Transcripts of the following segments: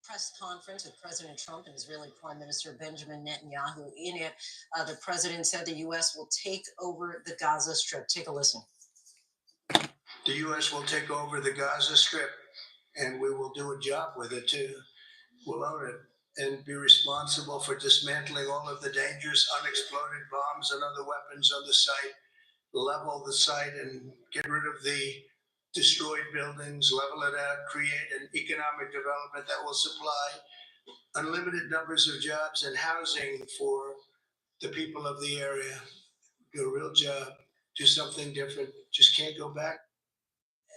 press conference with President Trump and Israeli Prime Minister Benjamin Netanyahu. In it, the president said the U.S. will take over the Gaza Strip. Take a listen. The U.S. will take over the Gaza Strip, and we will do a job with it too. We'll own it and be responsible for dismantling all of the dangerous unexploded bombs and other weapons on the site, level the site and get rid of the destroyed buildings, level it out, create an economic development that will supply unlimited numbers of jobs and housing for the people of the area. Do a real job, do something different, just can't go back.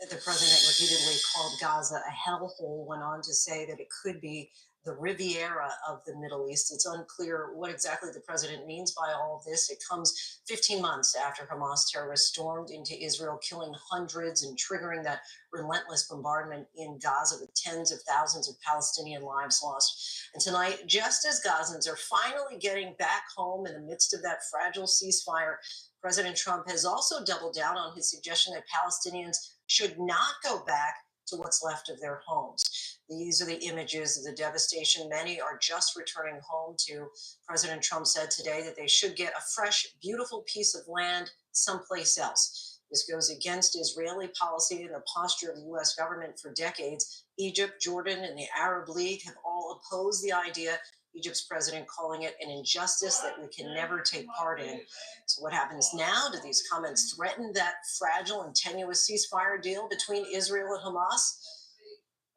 The president repeatedly called Gaza a hellhole, went on to say that it could be the Riviera of the Middle East. It's unclear what exactly the president means by all of this. It comes 15 months after Hamas terrorists stormed into Israel, killing hundreds and triggering that relentless bombardment in Gaza with tens of thousands of Palestinian lives lost. And tonight, just as Gazans are finally getting back home in the midst of that fragile ceasefire, President Trump has also doubled down on his suggestion that Palestinians should not go back to what's left of their homes. These are the images of the devastation. Many are just returning home to. President Trump said today that they should get a fresh, beautiful piece of land someplace else. This goes against Israeli policy and the posture of the U.S. government for decades. Egypt, Jordan, and the Arab League have all opposed the idea, Egypt's president calling it an injustice that we can never take part in. So what happens now? Do these comments threaten that fragile and tenuous ceasefire deal between Israel and Hamas?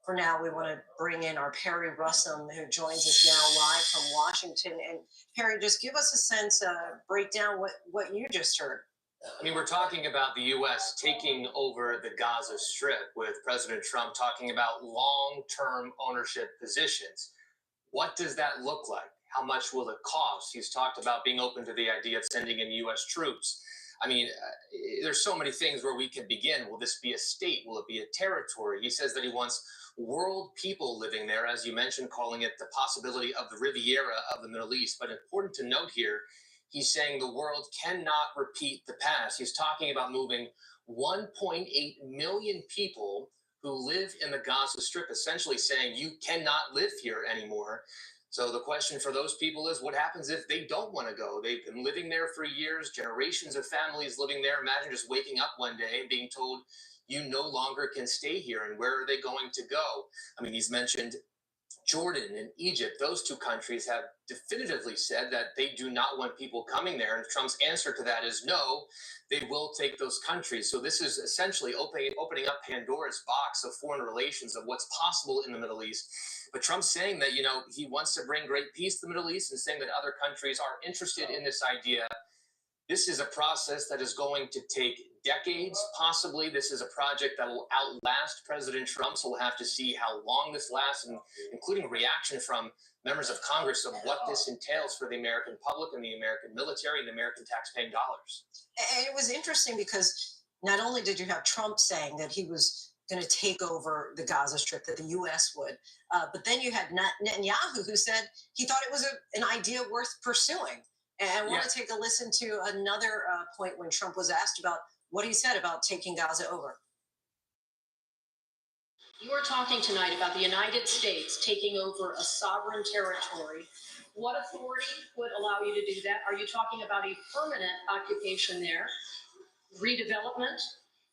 For now, we want to bring in our Perry Russum, who joins us now live from Washington. And Perry, just give us a sense, break down what you just heard. I mean, we're talking about the U.S. taking over the Gaza Strip, with President Trump talking about long-term ownership positions. What does that look like? How much will it cost? He's talked about being open to the idea of sending in U.S. troops. I mean, there's so many things where we can begin. Will this be a state? Will it be a territory? He says that he wants world people living there, as you mentioned, calling it the possibility of the Riviera of the Middle East. But important to note here, he's saying the world cannot repeat the past. He's talking about moving 1.8 million people who live in the Gaza Strip, essentially saying you cannot live here anymore. So the question for those people is, what happens if they don't want to go? They've been living there for years, generations of families living there. Imagine just waking up one day and being told you no longer can stay here, and where are they going to go? I mean, he's mentioned Jordan and Egypt. Those two countries have definitively said that they do not want people coming there. And Trump's answer to that is no, they will take those countries. So this is essentially opening up Pandora's box of foreign relations, of what's possible in the Middle East. But Trump's saying that, he wants to bring great peace to the Middle East, and saying that other countries are interested in this idea. This is a process that is going to take decades, possibly. This is a project that will outlast President Trump, so we'll have to see how long this lasts, and including reaction from members of Congress of what this entails for the American public and the American military and the American taxpaying dollars. And it was interesting because not only did you have Trump saying that he was going to take over the Gaza Strip, that the U.S. would, but then you had Netanyahu, who said he thought it was an idea worth pursuing. And I want to take a listen to another point when Trump was asked about what he said about taking Gaza over. You are talking tonight about the United States taking over a sovereign territory. What authority would allow you to do that? Are you talking about a permanent occupation there, redevelopment?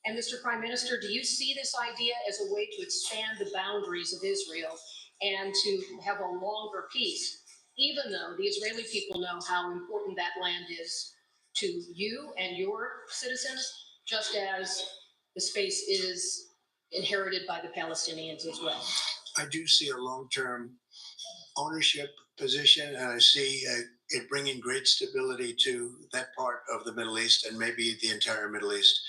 And Mr. Prime Minister, do you see this idea as a way to expand the boundaries of Israel and to have a longer peace, even though the Israeli people know how important that land is to you and your citizens, just as the space is inherited by the Palestinians as well? I do see a long-term ownership position, and I see it bringing great stability to that part of the Middle East, and maybe the entire Middle East.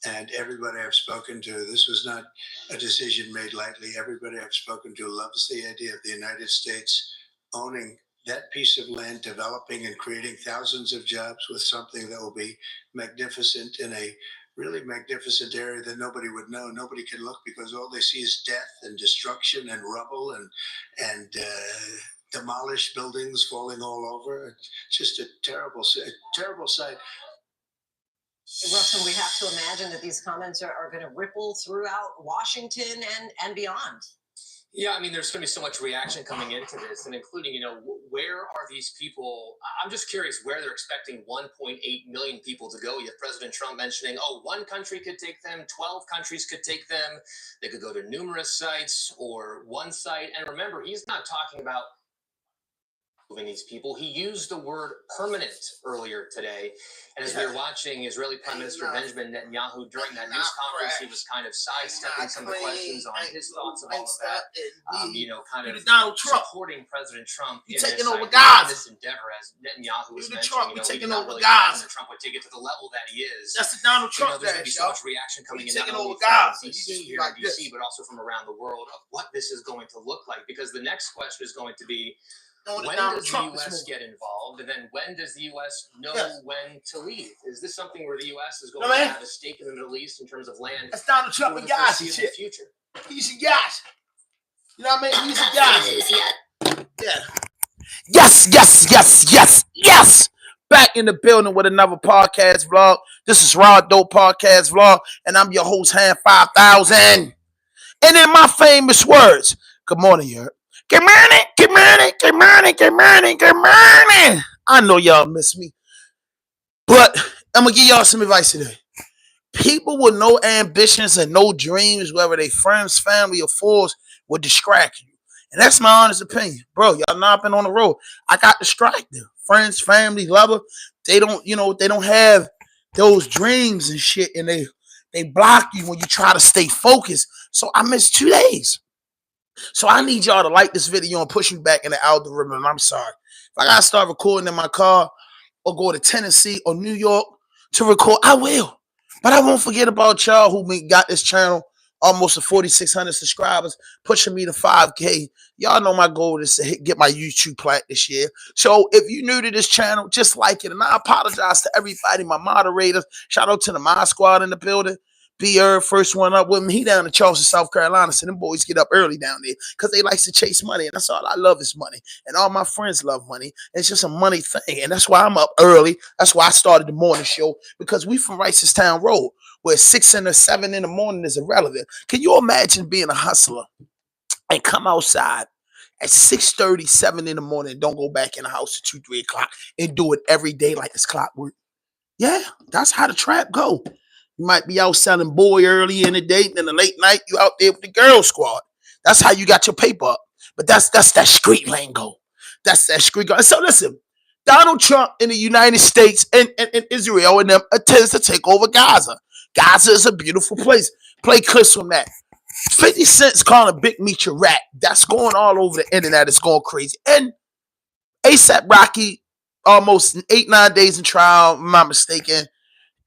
And everybody I've spoken to, this was not a decision made lightly. Everybody I've spoken to loves the idea of the United States owning that piece of land, developing and creating thousands of jobs with something that will be magnificent in a really magnificent area that nobody would know. Nobody can look, because all they see is death and destruction and rubble and demolished buildings falling all over. It's just a terrible sight. Russell, we have to imagine that these comments are going to ripple throughout Washington and beyond. Yeah, I mean, there's going to be so much reaction coming into this, and including, where are these people? I'm just curious where they're expecting 1.8 million people to go. You have President Trump mentioning, oh, one country could take them, 12 countries could take them. They could go to numerous sites or one site. And remember, he's not talking about moving these people. He used the word permanent earlier today. And as we were watching Israeli Prime Minister Benjamin Netanyahu during that news conference, he was kind of sidestepping some of the questions on his thoughts of all of that. Kind of Donald Trump supporting President Trump You in taking this, over Gaza. this endeavor, as Netanyahu was You the mentioning. Trump, you He's taking not over really Gaza. President Trump would take it to the level that he is. That's the Donald Trump There's going to be so y'all. much reaction coming You in, not taking only over from Gaza. You DC just here like in DC, this. but also from around the world of what this is going to look like. Because the next question is going to be, when does the U.S. get involved, and then when does the U.S. know when to leave? Is this something where the U.S. is going to have a stake in the Middle East in terms of land That's Donald Trump for and the Gaza foreseeable shit. future? He's a Gaza. You know what I mean? He's a Gaza. Yeah. Yes. Back in the building with another podcast vlog. This is Raw Dope Podcast Vlog, and I'm your host, Hand 5000. And in my famous words, good morning, y'all. Good morning, good morning, good morning, good morning, good morning. I know y'all miss me, but I'm gonna give y'all some advice today. People with no ambitions and no dreams, whether they friends, family, or foes, will distract you. And that's my honest opinion. Bro, y'all not been on the road. I got distracted. Friends, family, lover, they don't have those dreams and shit, and they block you when you try to stay focused. So I missed 2 days. So I need y'all to like this video and push me back in the algorithm. I'm sorry. If I gotta start recording in my car or go to Tennessee or New York to record, I will. But I won't forget about y'all who got this channel almost to 4,600 subscribers, pushing me to 5K. Y'all know my goal is to get my YouTube plat this year. So if you're new to this channel, just like it. And I apologize to everybody, my moderators. Shout out to the Mod Squad in the building. B.R. first one up with me. He down in Charleston, South Carolina. So them boys get up early down there because they like to chase money. And that's all I love is money. And all my friends love money. It's just a money thing. And that's why I'm up early. That's why I started the morning show, because we from Ricestown Road, where 6 and 7 in the morning is irrelevant. Can you imagine being a hustler and come outside at 6:30, 7 in the morning and don't go back in the house at 2, 3 o'clock and do it every day like it's clockwork? Yeah, that's how the trap go. You might be out selling boy early in the day, and then the late night you out there with the girl squad. That's how you got your paper up. But that's that street lingo. That's that street. So listen, Donald Trump in the United States and Israel and them attempts to take over Gaza. Gaza is a beautiful place. Play clips from that. 50 Cent's calling Big Meech a rat. That's going all over the internet. It's going crazy. And ASAP Rocky, almost 8, 9 days in trial, if I'm not mistaken.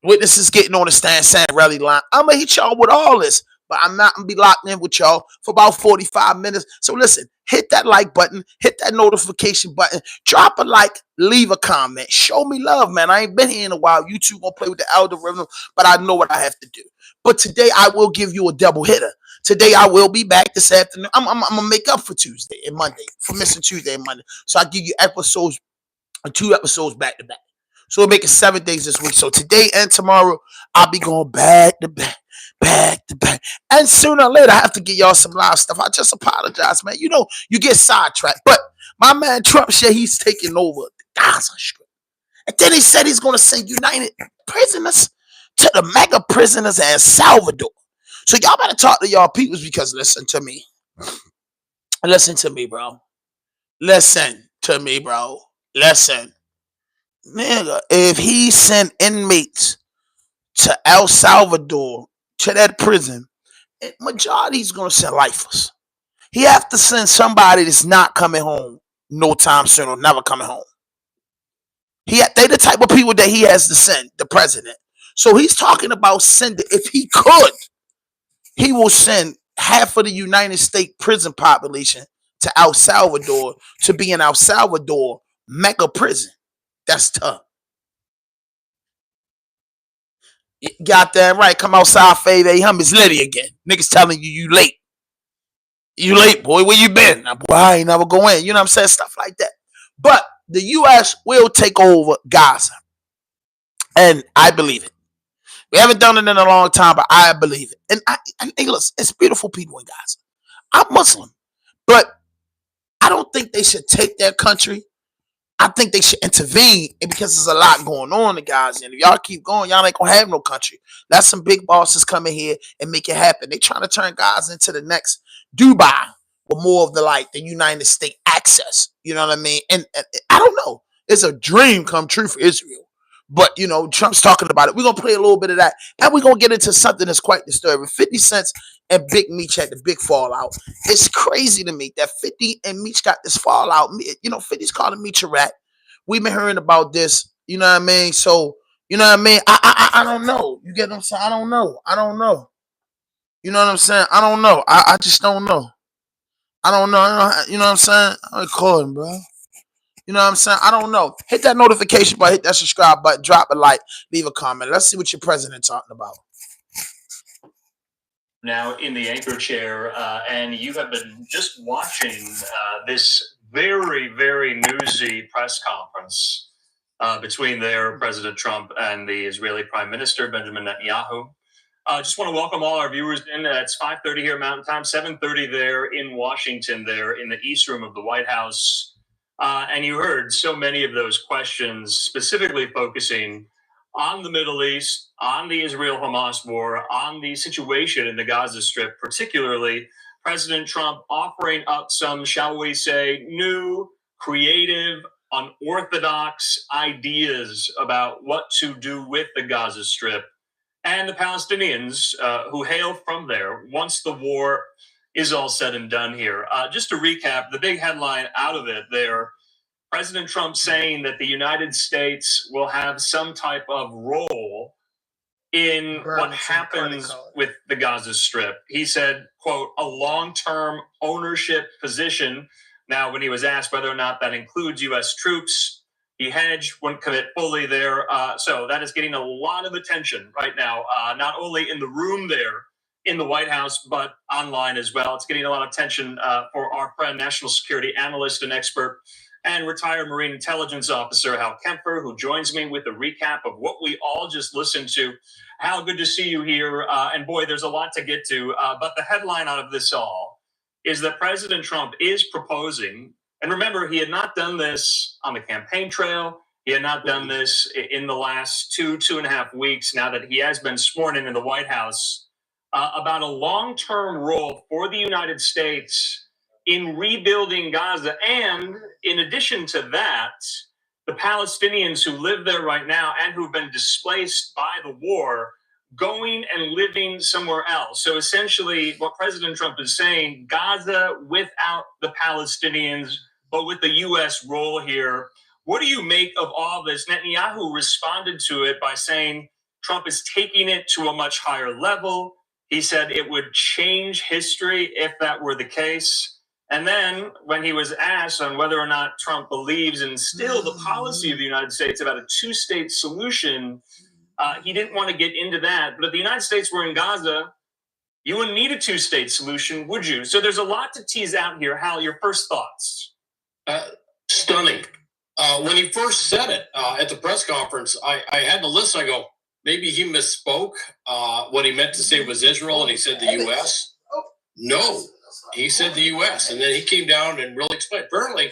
Witnesses getting on the stand saying rally line. I'm gonna hit y'all with all this, but I'm not gonna be locked in with y'all for about 45 minutes. So listen, hit that like button, hit that notification button, drop a like, leave a comment, show me love, man. I ain't been here in a while. YouTube gonna play with the algorithm, but I know what I have to do. But today I will give you a double hitter. Today I will be back this afternoon. I'm gonna make up for Tuesday and Monday, for missing Tuesday and Monday. So I give you episodes, 2 episodes back to back. So we'll make it 7 days this week. So today and tomorrow, I'll be going back to back, back to back. And sooner or later, I have to get y'all some live stuff. I just apologize, man. You know, you get sidetracked. But my man Trump said he's taking over the Gaza Strip. And then he said he's going to send United prisoners to the mega prisoners in El Salvador. So y'all better talk to y'all peoples, because listen to me. Listen to me, bro. Listen to me, bro. Listen. Nigga, if he sent inmates to El Salvador, to that prison, majority's gonna send lifers. He have to send somebody that's not coming home no time soon or never coming home. They the type of people that he has to send, the president. So he's talking about sending, if he could, he will send half of the United States prison population to El Salvador to be in El Salvador mega prison. That's tough. Got that right. Come outside, fade a hum. It's Liddy again. Niggas telling you late. You late, boy. Where you been? Now, boy, I ain't never go in. You know what I'm saying? Stuff like that. But the U.S. will take over Gaza. And I believe it. We haven't done it in a long time, but I believe it. And listen, it's beautiful people in Gaza. I'm Muslim. But I don't think they should take their country. I think they should intervene because there's a lot going on in Gaza. And if y'all keep going, y'all ain't gonna have no country. Let some big bosses come in here and make it happen. They trying to turn Gaza into the next Dubai with more of the United States access. You know what I mean? And I don't know. It's a dream come true for Israel. But Trump's talking about it. We're gonna play a little bit of that, and we're gonna get into something that's quite disturbing. 50 Cent and Big Meech had the big fallout. It's crazy to me that 50 and Meech got this fallout. 50's calling Meech a rat. We've been hearing about this. You know what I mean? So, you know what I mean? I don't know. You get what I'm saying? I don't know. You know what I'm saying? I don't know. I just don't know. I don't know. You know what I'm saying? I'm recording, bro. You know what I'm saying? I don't know. Hit that notification button, hit that subscribe button, drop a like, leave a comment. Let's see what your president's talking about. Now in the anchor chair, and you have been just watching this very, very newsy press conference between President Trump and the Israeli Prime Minister, Benjamin Netanyahu. Just want to welcome all our viewers in. It's 5:30 here Mountain Time, 7:30 there in Washington, there in the East Room of the White House. And you heard so many of those questions specifically focusing on the Middle East, on the Israel-Hamas war, on the situation in the Gaza Strip, particularly President Trump offering up some, shall we say, new, creative, unorthodox ideas about what to do with the Gaza Strip and the Palestinians who hail from there once the war is all said and done here. Just to recap, the big headline out of it there, President Trump saying that the United States will have some type of role in what happens with the Gaza Strip. He said, quote, a long-term ownership position. Now, when he was asked whether or not that includes U.S. troops, he hedged, wouldn't commit fully there. So that is getting a lot of attention right now, not only in the room there in the White House, but online as well. It's getting a lot of attention for our friend, national security analyst and expert, and retired Marine intelligence officer Hal Kemper, who joins me with a recap of what we all just listened to. Hal, good to see you here. And boy, there's a lot to get to. But the headline out of this all is that President Trump is proposing, and remember, he had not done this on the campaign trail. He had not done this in the last 2.5 weeks, now that he has been sworn in the White House, about a long-term role for the United States in rebuilding Gaza. And in addition to that, the Palestinians who live there right now and who've been displaced by the war going and living somewhere else. So essentially what President Trump is saying, Gaza without the Palestinians, but with the U.S. role here. What do you make of all this? Netanyahu responded to it by saying Trump is taking it to a much higher level. He said it would change history if that were the case. And then when he was asked on whether or not Trump believes in still the policy of the United States about a two-state solution, he didn't want to get into that. But if the United States were in Gaza, you wouldn't need a two-state solution, would you? So there's a lot to tease out here. Hal, your first thoughts? Stunning. When he first said it at the press conference, I had to listen. I go, maybe he misspoke. What he meant to say was Israel, and he said the U.S. No, he said the U.S. And then he came down and really explained. Apparently,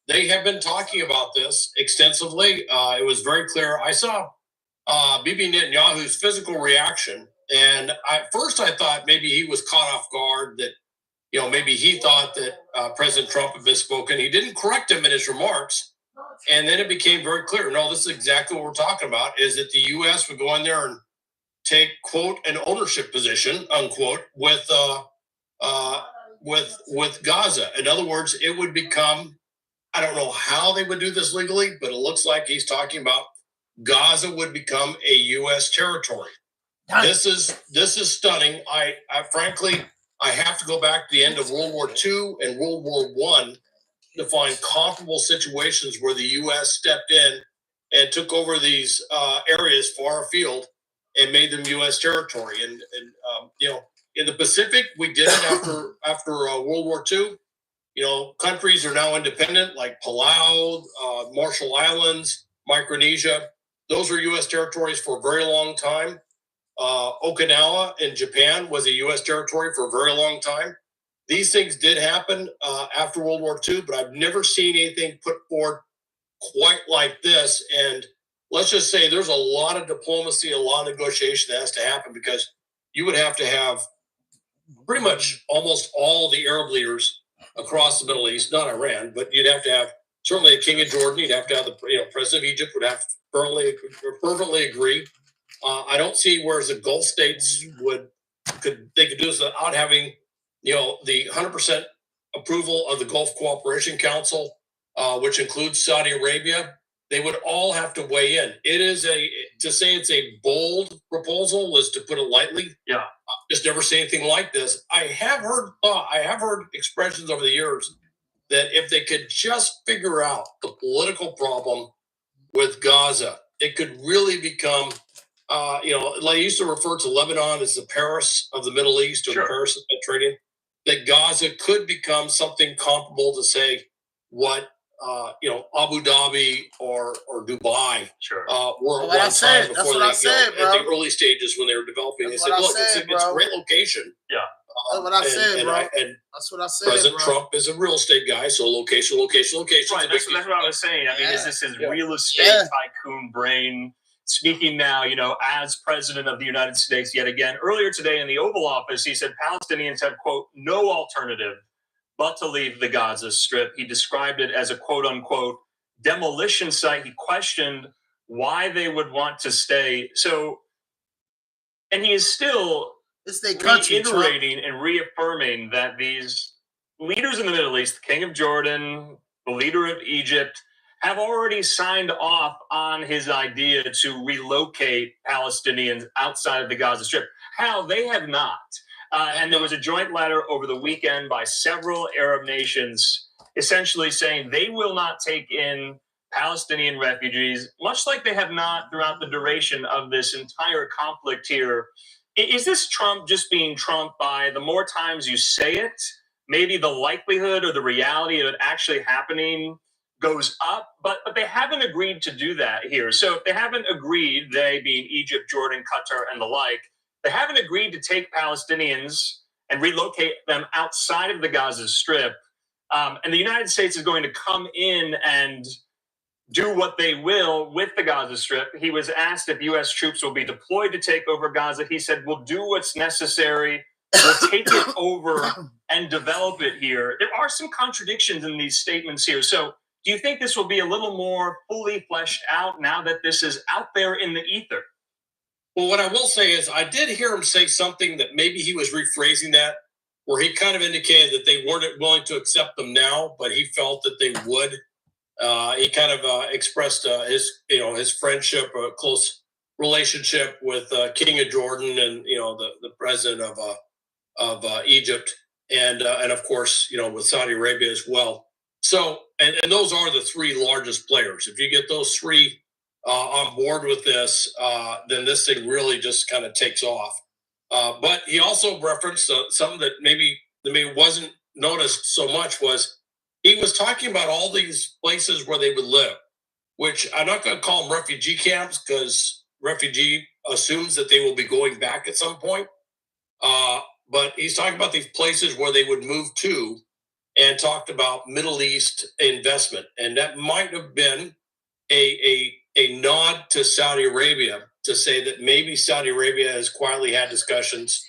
they have been talking about this extensively. It was very clear. I saw Bibi Netanyahu's physical reaction, and at first I thought maybe he was caught off guard, that maybe he thought that President Trump had misspoken. He didn't correct him in his remarks. And then it became very clear. No, this is exactly what we're talking about, is that the U.S. would go in there and take, quote, an ownership position, unquote, with Gaza. In other words, it would become, I don't know how they would do this legally, but it looks like he's talking about Gaza would become a U.S. territory. This is stunning. I frankly, I have to go back to the end of World War II and World War I to find comparable situations where the U.S. stepped in and took over these areas far afield and made them U.S. territory. And in the Pacific, we did it after World War II. Countries are now independent, like Palau, Marshall Islands, Micronesia. Those were U.S. territories for a very long time. Okinawa in Japan was a U.S. territory for a very long time. these things did happen after World War II, but I've never seen anything put forward quite like this. And let's just say there's a lot of diplomacy, a lot of negotiation that has to happen, because you would have to have pretty much almost all the Arab leaders across the Middle East, not Iran, but you'd have to have certainly the King of Jordan. You'd have to have the president of Egypt would have to fervently agree. I don't see where the Gulf states could do this without having the 100% approval of the Gulf Cooperation Council, which includes Saudi Arabia. They would all have to weigh in. It is to say it's a bold proposal was to put it lightly. Yeah. Just never seen anything like this. I have heard expressions over the years that if they could just figure out the political problem with Gaza, it could really become, like I used to refer to Lebanon as the Paris of the Middle East, or the Paris of the Mediterranean, that Gaza could become something comparable to, say, what Abu Dhabi or Dubai were what I said. before That's what I said, bro. at the early stages when they were developing. That's They what said, I look, said, it's a bro. great location. Yeah. That's what I said, bro. That's what I said, President bro. Trump is a real estate guy, so location. Right, that's what I was saying. I mean, is this his real estate tycoon brain speaking now, as president of the United States yet again? Earlier today in the Oval Office, he said Palestinians have, quote, no alternative but to leave the Gaza Strip. He described it as a, quote unquote, demolition site. He questioned why they would want to stay. So, and he is still reiterating and reaffirming that these leaders in the Middle East, the King of Jordan, the leader of Egypt, have already signed off on his idea to relocate Palestinians outside of the Gaza Strip. How they have not. And there was a joint letter over the weekend by several Arab nations essentially saying they will not take in Palestinian refugees, much like they have not throughout the duration of this entire conflict here. Is this Trump just being Trump by the more times you say it, maybe the likelihood or the reality of it actually happening goes up? But they haven't agreed to do that here. So if they haven't agreed, they being Egypt, Jordan, Qatar, and the like, they haven't agreed to take Palestinians and relocate them outside of the Gaza Strip. And the United States is going to come in and do what they will with the Gaza Strip. He was asked if U.S. troops will be deployed to take over Gaza. He said, we'll do what's necessary. We'll take it over and develop it here. There are some contradictions in these statements here. So do you think this will be a little more fully fleshed out now that this is out there in the ether? Well, what I will say is I did hear him say something that maybe he was rephrasing that, where he kind of indicated that they weren't willing to accept them now, but he felt that they would. He kind of expressed his friendship, a close relationship with King of Jordan and the president of Egypt, and of course with Saudi Arabia as well. So and those are the three largest players. If you get those three on board with this, then this thing really just kind of takes off. But he also referenced something that maybe wasn't noticed so much was he was talking about all these places where they would live, which I'm not going to call them refugee camps because refugee assumes that they will be going back at some point. But he's talking about these places where they would move to and talked about Middle East investment. And that might have been a nod to Saudi Arabia to say that maybe Saudi Arabia has quietly had discussions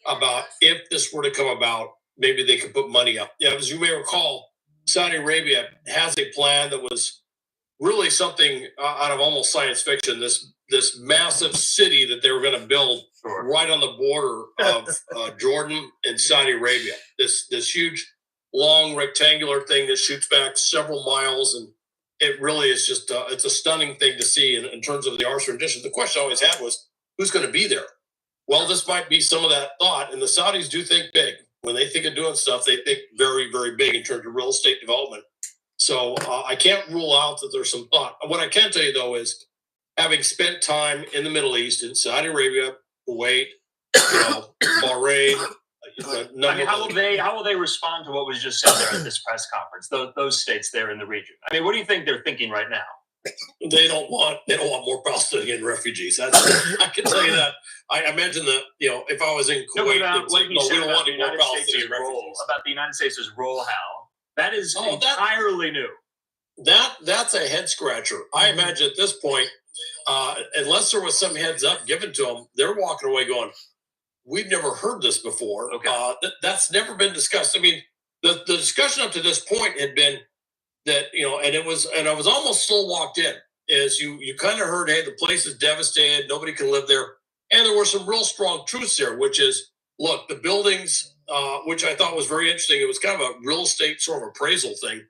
about if this were to come about, maybe they could put money up. Yeah, as you may recall, Saudi Arabia has a plan that was really something out of almost science fiction. This massive city that they were going to build right on the border of Jordan and Saudi Arabia. This huge, long rectangular thing that shoots back several miles, and it really is just it's a stunning thing to see in terms of the arts rendition. The question I always had was, who's going to be there? Well, this might be some of that thought, and the Saudis do think big. When they think of doing stuff, they think very, very big in terms of real estate development. So I can't rule out that there's some thought. What I can tell you, though, is having spent time in the Middle East, in Saudi Arabia, Kuwait, Bahrain. How will they respond to what was just said there at this press conference? Those states there in the region. I mean, what do you think they're thinking right now? They don't want more Palestinian refugees. That's I can tell you that. I imagine that if I was in Kuwait, about what he we said don't about want the any more United States' Palestinian role, refugees. about the United States' role, Hal. That is Oh, entirely new. That's a head scratcher. I imagine at this point, unless there was some heads up given to them, they're walking away going, "We've never heard this before." Okay. That's never been discussed. I mean, the discussion up to this point had been that and I was almost slow walked in. Is you kind of heard, hey, the place is devastated, nobody can live there, and there were some real strong truths there, which is, look, the buildings, which I thought was very interesting. It was kind of a real estate sort of appraisal thing,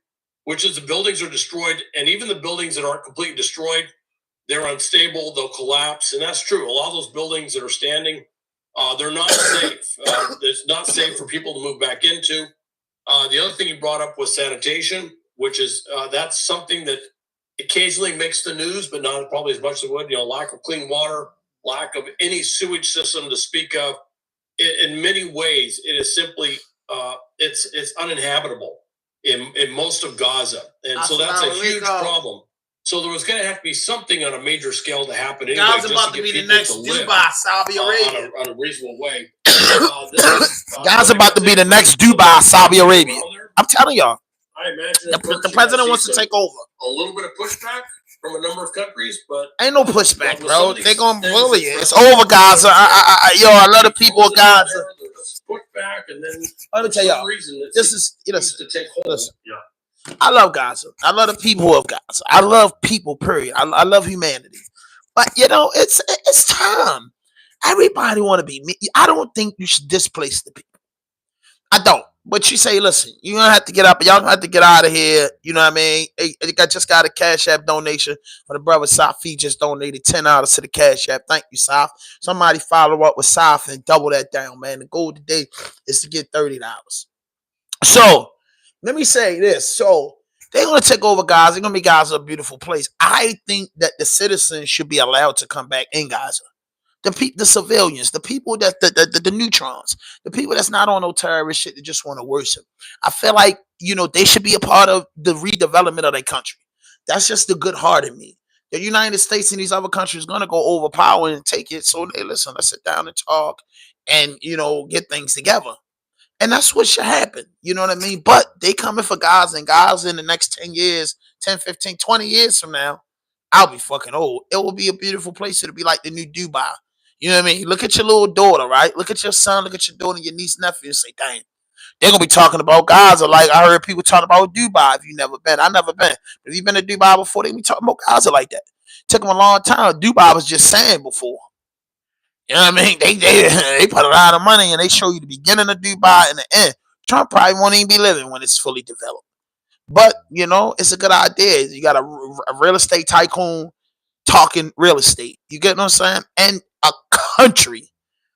which is the buildings are destroyed, and even the buildings that aren't completely destroyed, they're unstable, they'll collapse, and that's true. A lot of those buildings that are standing, they're not safe. It's not safe for people to move back into. The other thing you brought up was sanitation, which is that's something that occasionally makes the news, but not probably as much as it would. Lack of clean water, lack of any sewage system to speak of. In many ways, it is simply it's uninhabitable in most of Gaza, and so that's a huge problem. So there was going to have to be something on a major scale to happen anyway. Gaza about to be the next Dubai, Saudi Arabia. On a reasonable way. Gaza about to be the next Dubai, Saudi Arabia. I'm telling y'all. I imagine the president wants to take over. A little bit of pushback from a number of countries, but ain't no pushback, bro. They're gonna bully it. It's over, Gaza. I love the people of Gaza. Pushback, and then let me tell y'all. This is to take hold. Listen. Yeah. I love Gaza. I love the people of Gaza. I love people. Period. I love humanity. But it's time. Everybody want to be me. I don't think you should displace the people. I don't. But you say, listen, you're going to have to get up. Y'all going to have to get out of here. You know what I mean? I just got a Cash App donation for the brother Safi just donated $10 to the Cash App. Thank you, Saf. Somebody follow up with Saf and double that down, man. The goal today is to get $30. So let me say this. So they're going to take over Gaza. They're going to make Gaza a beautiful place. I think that the citizens should be allowed to come back in Gaza. The civilians, the people that the neutrons, the people that's not on no terrorist shit that just want to worship. I feel like they should be a part of the redevelopment of their country. That's just the good heart in me. The United States and these other countries gonna go overpower and take it. So they listen, let's sit down and talk and get things together. And that's what should happen. You know what I mean? But they coming for Gaza, and Gaza in the next 10 years, 10, 15, 20 years from now, I'll be fucking old. It will be a beautiful place. It'll be like the new Dubai. You know what I mean? Look at your little daughter, right? Look at your son, look at your daughter, your niece, nephew, and say, dang, they're going to be talking about Gaza like I heard people talking about Dubai if you've never been. I've never been. If you've been to Dubai before, they be talking about Gaza like that. Took them a long time. Dubai was just sand before. You know what I mean? They put a lot of money and they show you the beginning of Dubai and the end. Trump probably won't even be living when it's fully developed. But, it's a good idea. You got a real estate tycoon talking real estate. You get what I'm saying? And a country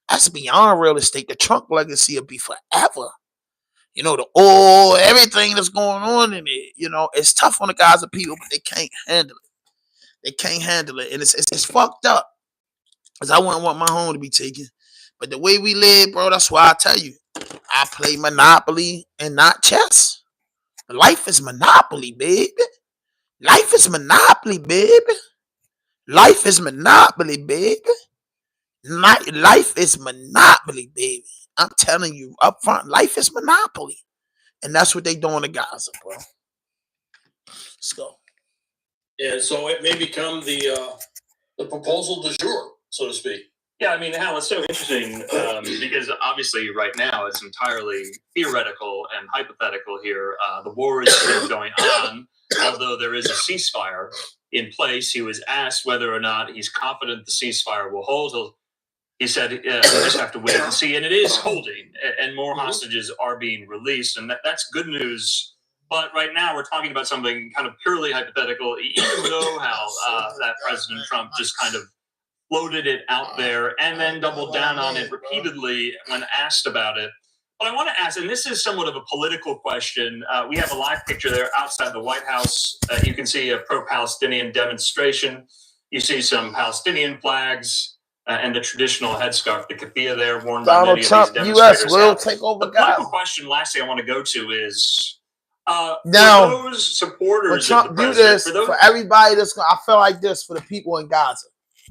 that's beyond real estate. The Trump legacy will be forever. The oil, everything that's going on in it. It's tough on the Gaza people, but they can't handle it. They can't handle it. And it's fucked up. Because I wouldn't want my home to be taken. But the way we live, bro, that's why I tell you, I play Monopoly and not chess. Life is Monopoly, baby. Life is Monopoly, baby. Life is Monopoly, baby. Life is Monopoly, baby. I'm telling you up front, life is Monopoly. And that's what they doing to Gaza, bro. Let's go. And so it may become the proposal du jour, so to speak. Yeah, I mean, Hal, it's so interesting because obviously right now it's entirely theoretical and hypothetical here. The war is still going on, although there is a ceasefire in place. He was asked whether or not he's confident the ceasefire will hold. He said, we just have to wait and see. And it is holding, and more hostages are being released. And that's good news. But right now we're talking about something kind of purely hypothetical, even though how that President Trump just kind of floated it out there and then doubled down on it repeatedly when asked about it. But I want to ask, and this is somewhat of a political question. We have a live picture there outside the White House. You can see a pro-Palestinian demonstration. You see some Palestinian flags. And the traditional headscarf, the keffiyeh there, worn by many of these demonstrators. U.S. will take over the political question, lastly, I want to go to is, Now, for those when supporters Trump of the do president, this, for those, for everybody that's going, I feel like this for the people in Gaza.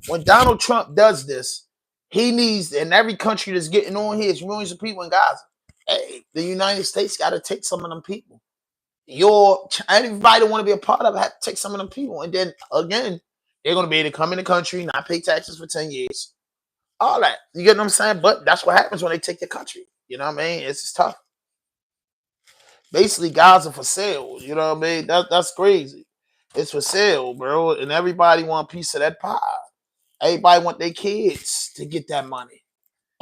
When Donald Trump does this, he needs, and every country that's getting on here is millions of people in Gaza. Hey, the United States got to take some of them people. Everybody that want to be a part of it have to take some of them people. And then again, they're going to be able to come in the country, not pay taxes for 10 years. All that. You get what I'm saying? But that's what happens when they take your country. You know what I mean? It's just tough. Basically, Gaza for sale. You know what I mean? That's crazy. It's for sale, bro. And everybody want a piece of that pie. Everybody want their kids to get that money.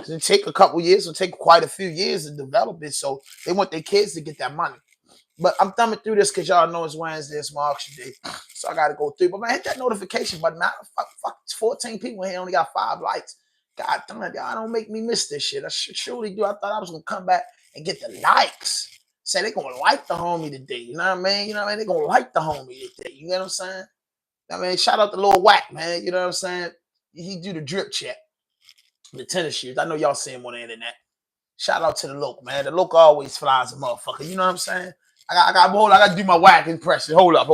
It'll take a couple years. It'll take quite a few years to develop it. So they want their kids to get that money. But I'm thumbing through this because y'all know it's Wednesday, it's my auction day. So I got to go through. But man, hit that notification button, man. Fuck, 14 people in here only got 5 likes. God damn it, y'all don't make me miss this shit. I surely do. I thought I was going to come back and get the likes. Say they going to like the homie today. You know what I mean? You know what I mean? They going to like the homie today. You know what I'm saying? I mean, shout out to Lil Whack, man. You know what I'm saying? He do the drip check. The tennis shoes. I know y'all see him on the internet. Shout out to the local, man. The local always flies a motherfucker. You know what I'm saying? I got to do my Whack impression. Hold up.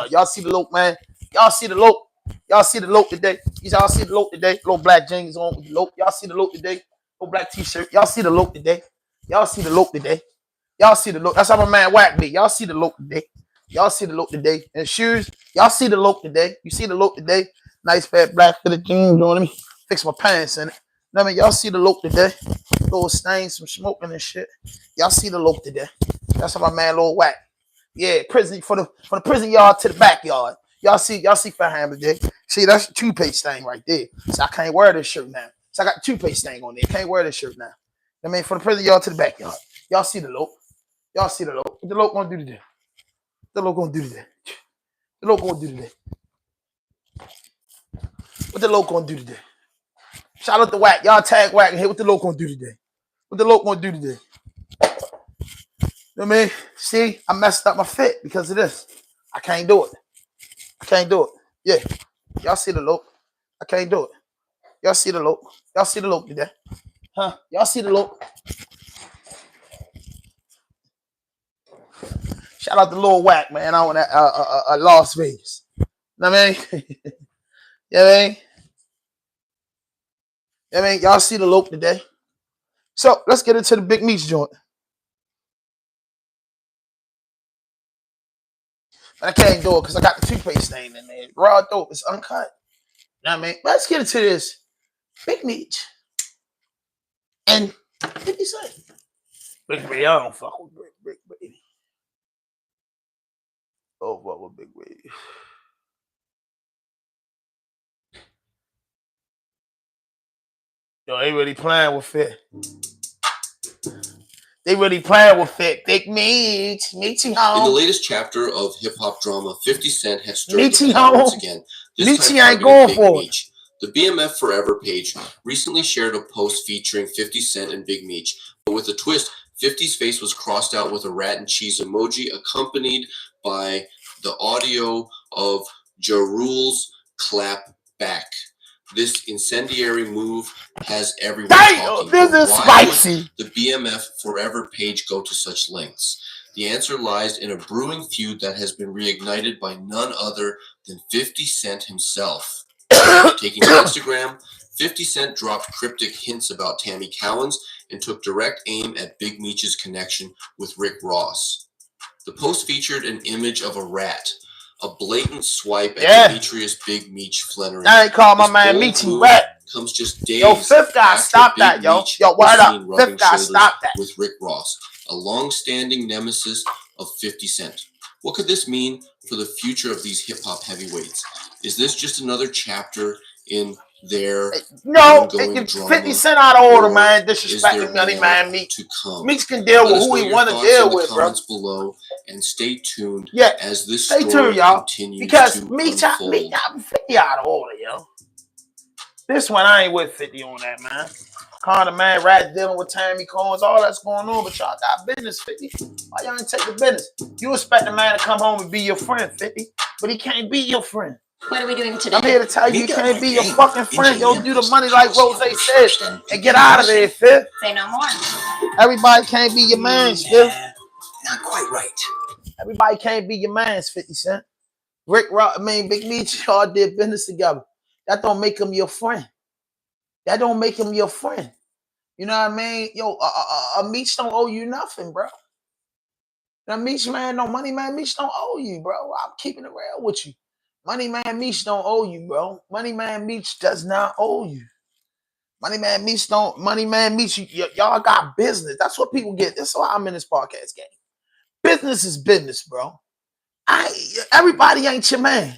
Y'all see the local, man? Y'all see the local? Y'all see the local today? Y'all see the local today? Little black jeans on with the local. Y'all see the local today? Little black t-shirt. Y'all see the local today? Y'all see the local today? Y'all see the look. That's how my man Whack be. Y'all see the look today. Y'all see the look today. And shoes. Y'all see the look today. You see the look today. Nice fat black fitted jeans. You know what I mean? Fix my pants in it. I mean, y'all see the look today. Little stains, some smoking and shit. Y'all see the look today. That's how my man Lil Whack. Yeah, prison from the prison yard to the backyard. Y'all see Faham today. See, that's a toothpaste stain right there. So I can't wear this shirt now. So I got toothpaste stain on there. Can't wear this shirt now. I mean, from the prison yard to the backyard. Y'all see the look. Y'all see the look. What the look gonna do today? What the look gonna do today? The look gonna do today? What the look gonna do today? Shout out to Whack. Y'all tag Whack and hey, what the loc gonna do today? What the loc gonna do today? You know what I mean? See, I messed up my fit because of this. I can't do it. I can't do it. Yeah. Y'all see the loc. I can't do it. Y'all see the loc. Y'all see the loc today. Huh? Y'all see the loc. Shout out to Lil Whack, man. I want that Las Vegas. You know what I mean? You know what I mean? You know what I mean? Y'all see the loc today. So let's get into the Big Meech joint. But I can't do it because I got the toothpaste stain in there. Raw dope. It's uncut. You know what I mean? Let's get into this. Big Meech. And 50 Cent. Big Baby. I don't fuck with Big Baby. Oh, fuck with Big Baby. Yo, they really playing with it. They really playing with it. Big Meech. Meechy home. In the latest chapter of hip-hop drama, 50 Cent has stirred Meechy the pot home. once again. This Meechy time ain't going Big for Meech. The BMF Forever page recently shared a post featuring 50 Cent and Big Meech. But with a twist, 50's face was crossed out with a rat and cheese emoji accompanied by the audio of Ja Rule's clap back. This incendiary move has everyone talking. This is spicy. The BMF Forever page go to such lengths? The answer lies in a brewing feud that has been reignited by none other than 50 Cent himself. Taking to Instagram, 50 Cent dropped cryptic hints about Tammy Cowens and took direct aim at Big Meech's connection with Rick Ross. The post featured an image of a rat, a blatant swipe at Demetrius Big Meech Flannery. I ain't call my man Meechy rat. Comes just days yo, Fifth guy, stop that, yo. Yo, word up. Fifth guy, stop that. With Rick Ross, a long-standing nemesis of 50 Cent. What could this mean for the future of these hip-hop heavyweights? Is this just another chapter in their ongoing drama? 50 Cent out of order, man. Disrespecting money, man. Meech can deal with who he want to deal with, bro. Below, and stay tuned as this stay tuned, y'all. Continues because to Meech unfold. got 50 out of order, yo. This one, I ain't with 50 on that, man. Conor, man, rat dealing with Tammy Combs, all that's going on, but y'all got business, 50. Why y'all ain't take the business? You expect a man to come home and be your friend, 50, but he can't be your friend. What are we doing today? I'm here to tell you, he can't be your fucking friend. Yo, do the money like Rose said and get out of there, Fifth. Say no more. Everybody can't be your man, Fifth. not quite right. Everybody can't be your man's 50 Cent. Big Meech, y'all did business together. That don't make him your friend. That don't make him your friend. You know what I mean? Yo, Meech don't owe you nothing, bro. Now, Meech man, no Money Man Meech don't owe you, bro. I'm keeping it real with you. Money Man Meech don't owe you, bro. Money Man Meech does not owe you. Money Man Meech, y'all got business. That's what people get. That's why I'm in this podcast game. Business is business, bro. Everybody ain't your man.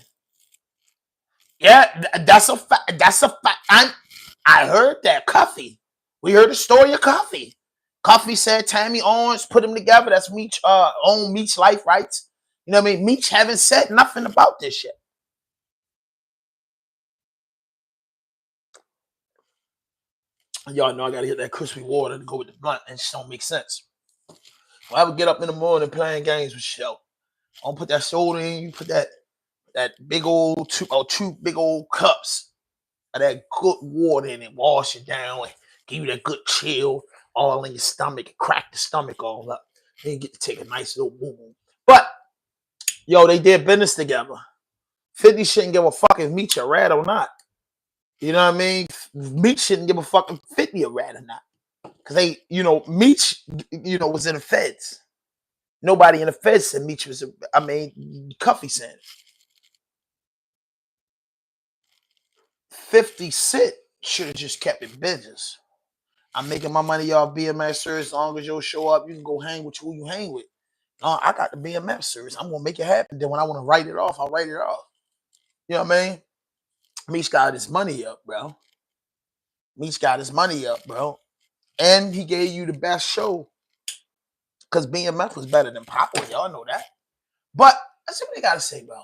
Yeah, that's a fact. That's a fact. I heard that. Cuffy. We heard the story of Cuffy. Cuffy said Tammy Owens put them together. That's Meech own Meech life rights. You know what I mean? Meech haven't said nothing about this shit. Y'all know I gotta hit that crispy water to go with the blunt, and it just don't make sense. When I would get up in the morning playing games with Shell, I'll put that soda in, you put that big old two big old cups of that good water in it, wash it down and give you that good chill all in your stomach and crack the stomach all up. Then you get to take a nice little boo-boo. But yo, they did business together. 50 shouldn't give a fuck if Meech a rat or not. You know what I mean? Meech shouldn't give a fuck if 50 a rat or not. Because they, Meech, was in the feds. Nobody in the feds said Meech was, Cuffy said it. 50 Cent should have just kept it business. I'm making my money off BMF service. As long as you'll show up, you can go hang with who you hang with. I got the BMF service. I'm going to make it happen. Then when I want to write it off, I'll write it off. You know what I mean? Meech got his money up, bro. Meech got his money up, bro. And he gave you the best show. Because BMF was better than Papa. Y'all know that. But that's what they got to say, bro.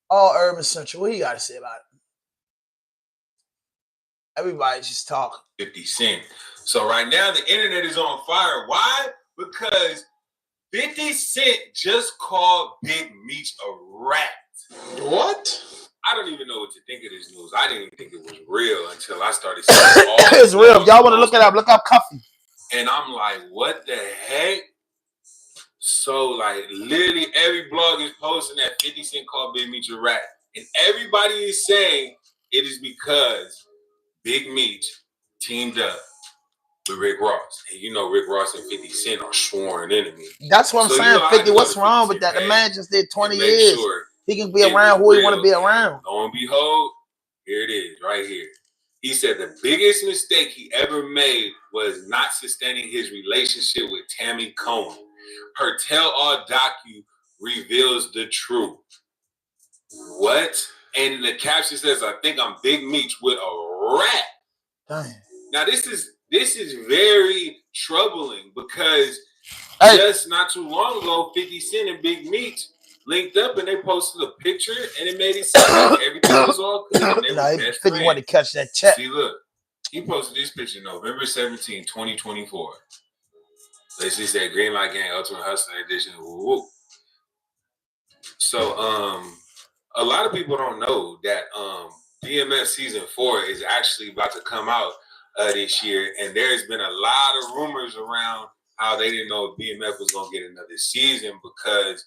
All Urban Central. What you got to say about it? Everybody's just talking. 50 Cent. So right now the internet is on fire. Why? Because 50 Cent just called Big Meech a rat. What? I don't even know what to think of this news. I didn't even think it was real until I started seeing all It's real. If y'all want to look it up, look up Cuffy. And I'm like, what the heck? So like literally every blog is posting that 50 Cent called Big Meech a rat. And everybody is saying it is because Big Meech teamed up with Rick Ross. And Rick Ross and 50 Cent are sworn enemies. That's what I'm saying. 50, what's wrong with that? The man just did 20 years. Sure he can be around who he want to be around. Lo and behold, here it is, right here. He said the biggest mistake he ever made was not sustaining his relationship with Tammy Cohen. Her tell-all docu reveals the truth. What? And the caption says, I think I'm Big Meech with a rat. Dang. Now this is very troubling because just not too long ago, 50 Cent and Big Meech linked up and they posted a picture and it made it seem like everything was all good. And they were best friends. Want to catch that check. See, look, he posted this picture November 17, 2024. Let's just say Green Light Gang Ultimate Hustler Edition. Woo-woo. So a lot of people don't know that BMF season 4 is actually about to come out this year, and there's been a lot of rumors around how they didn't know if BMF was going to get another season because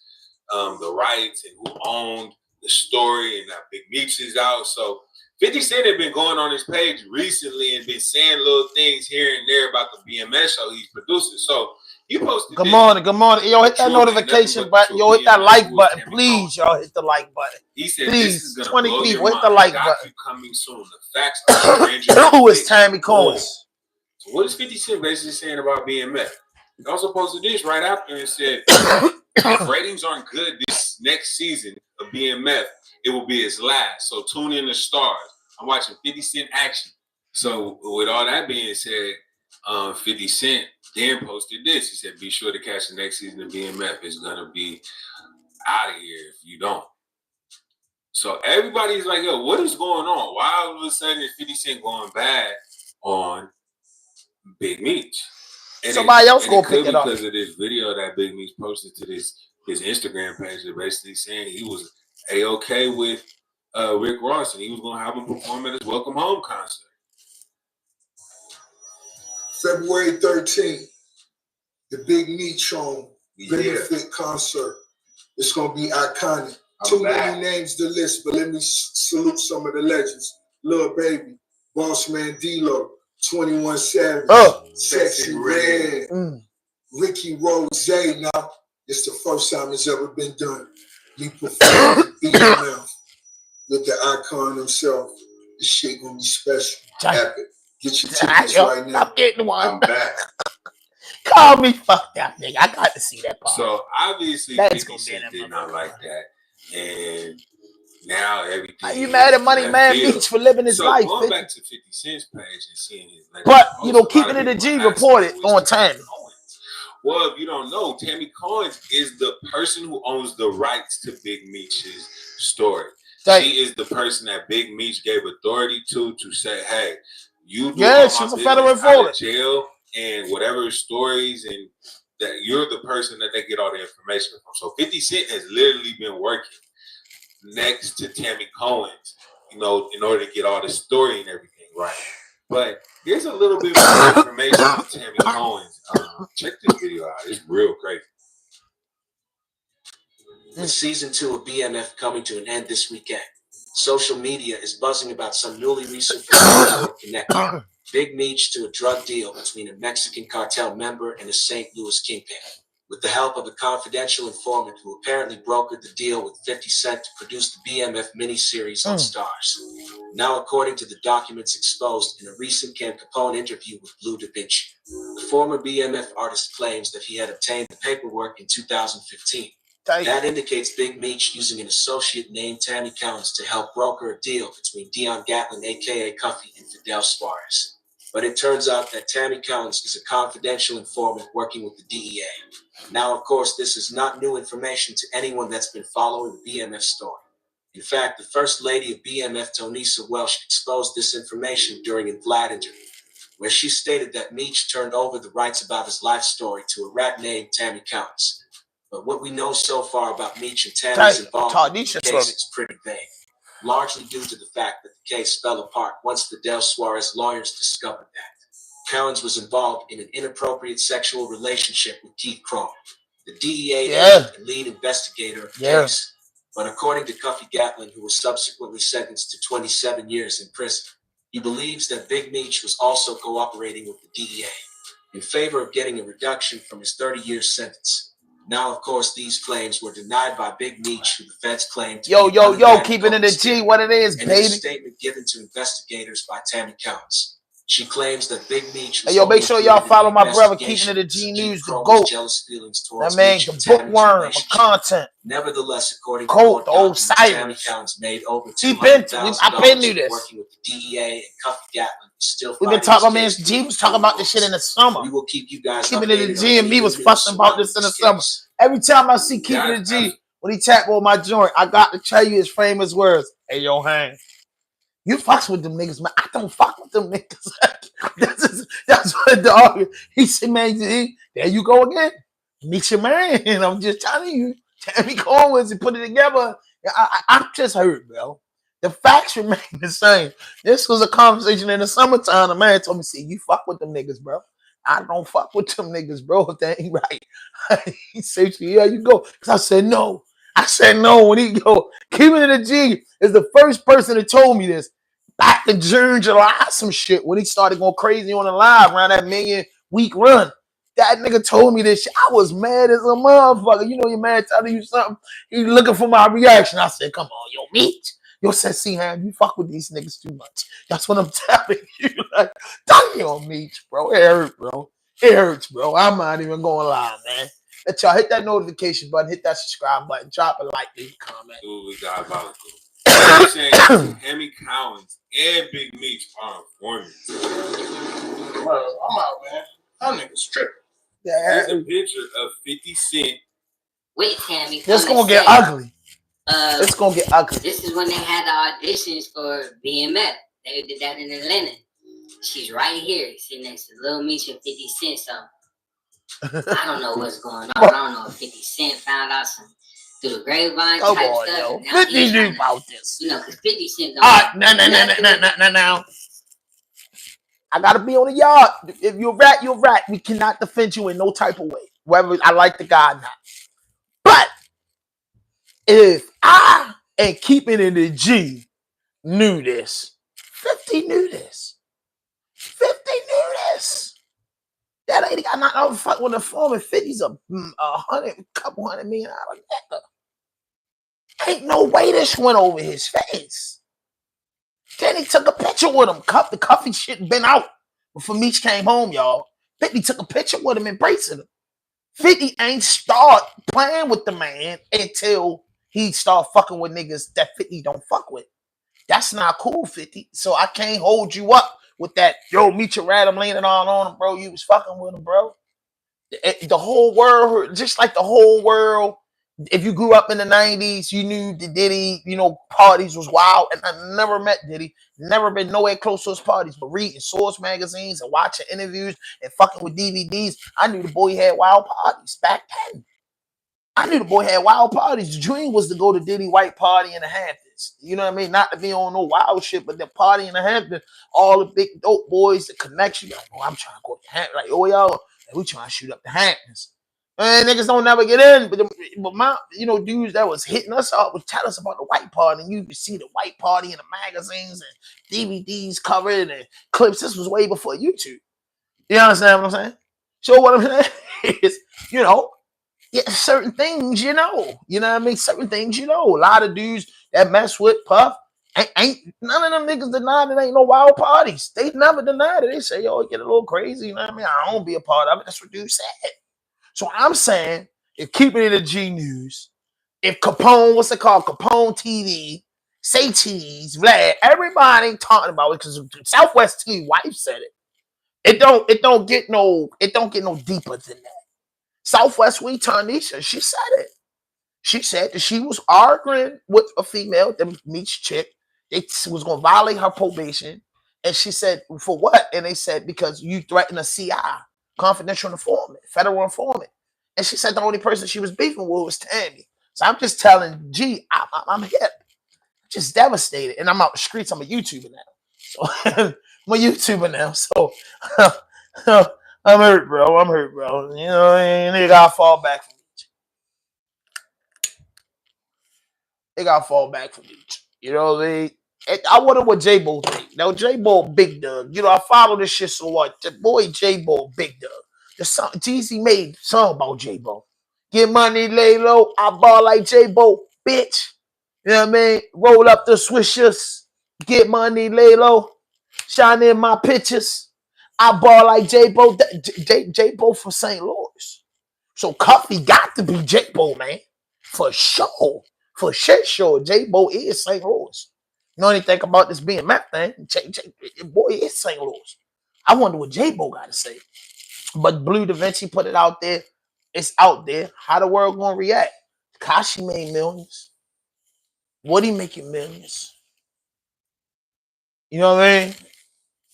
the rights and who owned the story, and now Big Meech is out. So 50 Cent had been going on his page recently and been saying little things here and there about the BMF show he's producing. So he posted. Good morning. Yo, hit that notification button. Yo, hit that like button, please. Y'all hit the like button. He said, please, this is gonna 20 blow people, your hit the mind. like button. Coming soon. The facts are who is Tammy Cohen? So what is 50 Cent basically saying about BMF? He also posted this right after and said, if ratings aren't good this next season of BMF, it will be its last. So tune in to Stars. I'm watching 50 Cent action. So with all that being said, 50 Cent then posted this. He said, be sure to catch the next season of BMF. It's going to be out of here if you don't. So everybody's like, yo, what is going on? Why all of a sudden is 50 Cent going bad on Big Meech? And somebody else gonna pick it up because of this video that Big Meech posted to his Instagram page, that basically saying he was A-okay with Rick Ross and he was gonna have him perform at his Welcome Home concert. February 13th, the Big Meech show benefit concert. It's gonna be iconic. I'm Too back. many names to list, but let me salute some of the legends. Lil Baby, Boss Man D-Lo, 21 Savage, Sexy Red, Ricky Rose. Now, it's the first time it's ever been done. Me performing EMF with the icon himself. This shit gonna be special. Epic. Get your tickets right now. I'm getting one. I'm back. Call me. Fuck that nigga. I got to see that part. So obviously, That's 50 gonna be Cent that did not motherfucker. like that, and now everything. Are you mad at Money left Man field. Meech for living his So life? going 50? back to 50 Cent's page and seeing his latest But post, you know, a lot keeping of it a people G were asking reported who is on Tammy time. Cohen's. Well, if you don't know, Tammy Cohen's is the person who owns the rights to Big Meech's story. She is the person that Big Meech gave authority to say, "Hey, you do all she's my a federal business out informant. of jail and whatever stories, and that you're the person that they get all the information from." So 50 Cent has literally been working next to Tammy Cohen's, you know, in order to get all the story and everything right. But here's a little bit more information on Tammy Cohen's. Check this video out. It's real crazy. With season 2 of BMF coming to an end this weekend, social media is buzzing about some newly resurfaced network connecting Big Meech to a drug deal between a Mexican cartel member and a St. Louis kingpin. With the help of a confidential informant who apparently brokered the deal with 50 Cent to produce the BMF miniseries on Stars. Now, according to the documents exposed in a recent Ken Capone interview with Blue Da Vinci, the former BMF artist claims that he had obtained the paperwork in 2015. That indicates Big Meech using an associate named Tammy Counts to help broker a deal between Dion Gatlin, aka Cuffy, and Fidel Suarez. But it turns out that Tammy Counts is a confidential informant working with the DEA. Now, of course, this is not new information to anyone that's been following the BMF story. In fact, the First Lady of BMF, Tonisa Welsh, exposed this information during a Vlad interview, where she stated that Meech turned over the rights about his life story to a rat named Tammy Counts. But what we know so far about Meech and Tammy's involvement in the case is pretty vague, largely due to the fact that the case fell apart once the Del Suarez lawyers discovered that Cowens was involved in an inappropriate sexual relationship with Keith Crone, the DEA agent and lead investigator of the case. But according to Cuffy Gatlin, who was subsequently sentenced to 27 years in prison, he believes that Big Meech was also cooperating with the DEA in favor of getting a reduction from his 30-year sentence. Now, of course, these claims were denied by Big Meech, who the feds claimed to be keeping it a G, what it is, in baby. a statement given to investigators by Tammy Counts. She claims that Big Meech was make sure y'all follow my brother, Keeping It a G News, the GOAT. That man, the bookworm of content. Nevertheless, according to court the old Tammy Cyrus. Counts made over $200,000 I've been knew this. working with the DEA and Cuffy Gatlin. Still We've been talking about this. G was talking about this shit in the summer. We will keep you guys Keeping It a updated G, and me was fussing about this in the summer. Every time I see Keeping It a G, when he tap on my joint, I got to tell you his famous words. Hey, yo, Hang. You fucks with them niggas, man. I don't fuck with them niggas. that's what the argument. He said, man, there you go again. Meet your man. I'm just telling you. Tammy Cohen's and put it together. I'm just hurt, bro. The facts remain the same. This was a conversation in the summertime. The man told me, see, you fuck with them niggas, bro. I don't fuck with them niggas, bro. If that ain't right. He said, yeah, you go. Because I said, no. I said, no. When he go, Keeping It a G is the first person that told me this. Back in June, July, some shit, when he started going crazy on the live around that million-week run. That nigga told me this shit. I was mad as a motherfucker. You know your man telling you something. He looking for my reaction. I said, come on, yo, Meech. Yo, said, see, Ham, you fuck with these niggas too much. That's what I'm telling you. Like, damn, Meech, bro. It hurts, bro. It hurts, bro. I'm not even going live, man. Let y'all hit that notification button, hit that subscribe button, drop a like, leave a comment. Absolutely diabolical. I'm saying Tammy Counts and Big Meech are informants. Well, I'm out, man. That nigga's tripping. Here's a picture of 50 Cent. Wait, Tammy. It's gonna get ugly. It's gonna get ugly. This is when they had the auditions for BMF. They did that in Atlanta. She's right here, sitting next to Lil Meech and 50 Cent. So I don't know what's going on. I don't know if 50 Cent found out some through the grapevine type stuff. Yo. 50 knew about this. You know, because 50 Cent don't. No. I gotta be on the yard. If you're a rat, you're a rat. We cannot defend you in no type of way. whether I like the guy or not. But if I and keeping it in the G knew this, 50 knew this. 50 knew this. That lady got knocked out the fuck with the form and 50's a couple $100 million nigga. Ain't no way this went over his face. Then he took a picture with him. The Cuffy shit been out before Meech came home, y'all. 50 took a picture with him embracing him. 50 ain't start playing with the man until he start fucking with niggas that 50 don't fuck with. That's not cool, 50. So I can't hold you up with that. Yo, Meech rat him leaning all on him, bro. You was fucking with him, bro. The whole world, just like the whole world, if you grew up in the 90s, you knew the Diddy, parties was wild. And I never met Diddy, never been nowhere close to his parties, but reading source magazines and watching interviews and fucking with DVDs, I knew the boy had wild parties back then. I knew the boy had wild parties. The dream was to go to Diddy white party in the Hamptons. You know what I mean? Not to be on no wild shit, but the party in the Hamptons, all the big dope boys, the connection. Like, oh, I'm trying to go to the Hamptons. Like, oh, y'all, we trying to shoot up the Hamptons. And niggas don't never get in, but my, dudes that was hitting us up would tell us about the white party, and you could see the white party in the magazines and DVDs covered and clips. This was way before YouTube. You understand what I'm saying? So what I'm saying is, certain things, you know what I mean? Certain things, a lot of dudes that mess with Puff, ain't none of them niggas deny it ain't no wild parties. They never denied it. They say, yo, it get a little crazy, you know what I mean? I don't be a part of it. That's what dudes said. So I'm saying, if keeping it in G News, if Capone, what's it called? Capone TV, Say Cheese, Vlad, everybody talking about it because Southwest TV wife said it. It don't get no deeper than that. Southwest we Tanisha, she said it. She said that she was arguing with a female, the Meech chick. They was gonna violate her probation. And she said, for what? And they said, because you threatened a CI, confidential informant, federal informant. And she said the only person she was beefing with was Tammy. So I'm just telling G, I'm hip. Just devastated. And I'm out the streets. I'm a YouTuber now. So I'm a YouTuber now. So I'm hurt, bro. Nigga gotta fall back from Meech. They gotta fall back from Meech. I wonder what J-Bo think. Now, J-Bo big dog. I follow this shit so what? The boy J-Bo big dog. The song Jeezy made song about J-Bo. Get money, lay low. I ball like J-Bo, bitch. You know what I mean? Roll up the swishers. Get money, lay low. Shine in my pictures. I ball like J-Bo. J-Bo from St. Louis. So Cuffy got to be J-Bo, man. For sure. For shit sure. J-Bo is St. Louis. You know anything about this being Matt thing? Boy is St. Louis. I wonder what J-Bo got to say. But Blue Da Vinci put it out there. It's out there. How the world gonna react? Kashi made millions. Woody making millions. You know what I mean?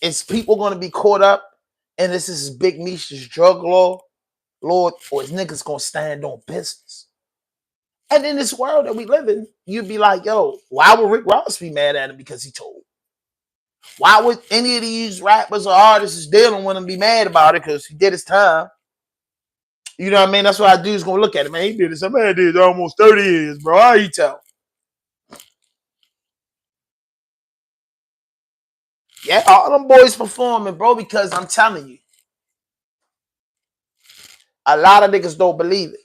Is people gonna be caught up and this is Big Meech's drug lord, or is niggas gonna stand on business? And in this world that we live in, you'd be like, yo, why would Rick Ross be mad at him because he told? Why would any of these rappers or artists dealing with him be mad about it because he did his time? You know what I mean? That's what I do is gonna look at it, man. He did it. Some man did almost 30 years, bro. How you tell? Yeah, all them boys performing, bro, because I'm telling you, a lot of niggas don't believe it.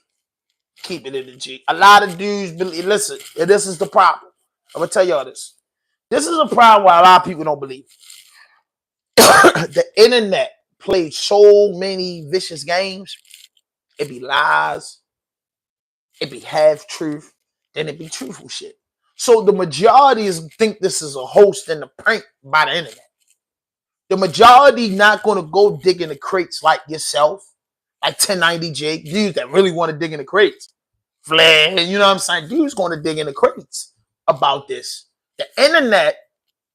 Keep it in the G. A lot of dudes believe. Listen, and this is the problem. I'm gonna tell y'all this. This is a problem why a lot of people don't believe. The internet plays so many vicious games. It be lies. It be half truth. Then it be truthful shit. So the majority think this is a host and a prank by the internet. The majority not going to go dig in the crates like yourself, like 1090J, dudes that really want to dig in the crates. Flair, you know what I'm saying? Dudes going to dig in the crates about this. The internet,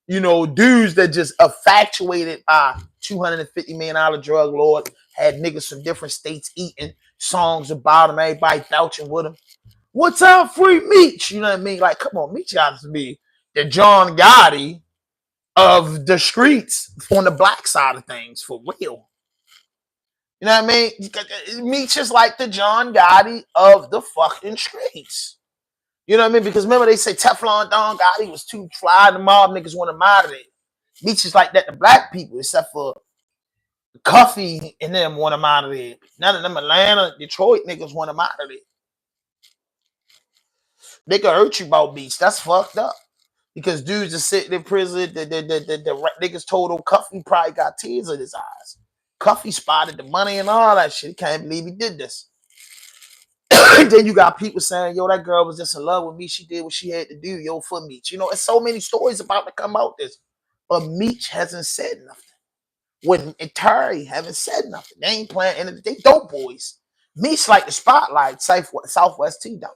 dudes that just infatuated by $250 million drug lord, had niggas from different states eating songs about him, everybody vouching with him. What's up, free Meech? You know what I mean? Like, come on, Meech got to be the John Gotti of the streets on the black side of things, for real. You know what I mean? Meech is like the John Gotti of the fucking streets. You know what I mean? Because remember they say Teflon Don Gotti was too fly. The mob niggas want him out of there. Meech is like that to black people, except for Cuffy and them want him out of there. None of them Atlanta, Detroit niggas want him out of there. They can hurt you about Meech. That's fucked up. Because dudes are sitting in prison. The niggas told him Cuffy probably got tears in his eyes. Cuffy spotted the money and all that shit. He can't believe he did this. Then you got people saying, yo, that girl was just in love with me. She did what she had to do, yo, for Meech. You know, there's so many stories about to come out this. But Meech hasn't said nothing. When and Terry haven't said nothing. They ain't playing anything. They dope boys. Meech like the spotlight. Southwest T don't.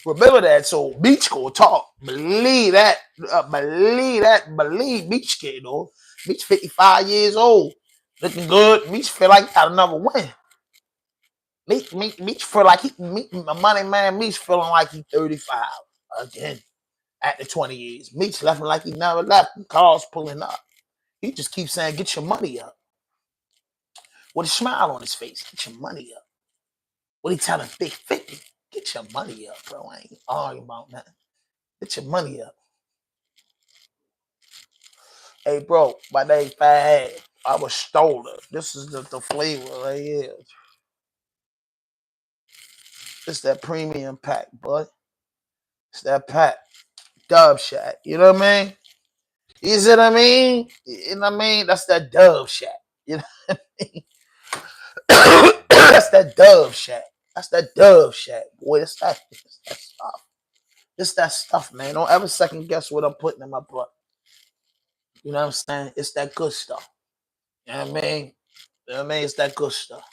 Remember that. So Meech gonna talk. Believe that. Believe Meech kid, though. Meech 55 years old. Looking good. Meech feel like he got another win. Meech feel like my money man Meech feeling like he 35 again after 20 years. Meech left him like he never left. Cars pulling up. He just keeps saying, get your money up. With a smile on his face, get your money up. What he telling Big 50? Get your money up, bro. I ain't arguing about nothing. Get your money up. Hey, bro, my name Fad. I was stolen. This is the flavor right here. It's that premium pack, bud. It's that pack. Dub Shack. You know what I mean? You see what I mean? You know what I mean? That's that Dove Shack. You know what I mean? That's that Dove Shack. That's that Dove Shack. Boy, it's that stuff. It's that stuff, man. Don't ever second guess what I'm putting in my butt. You know what I'm saying? It's that good stuff. You know what I mean? You know what I mean? It's that good stuff.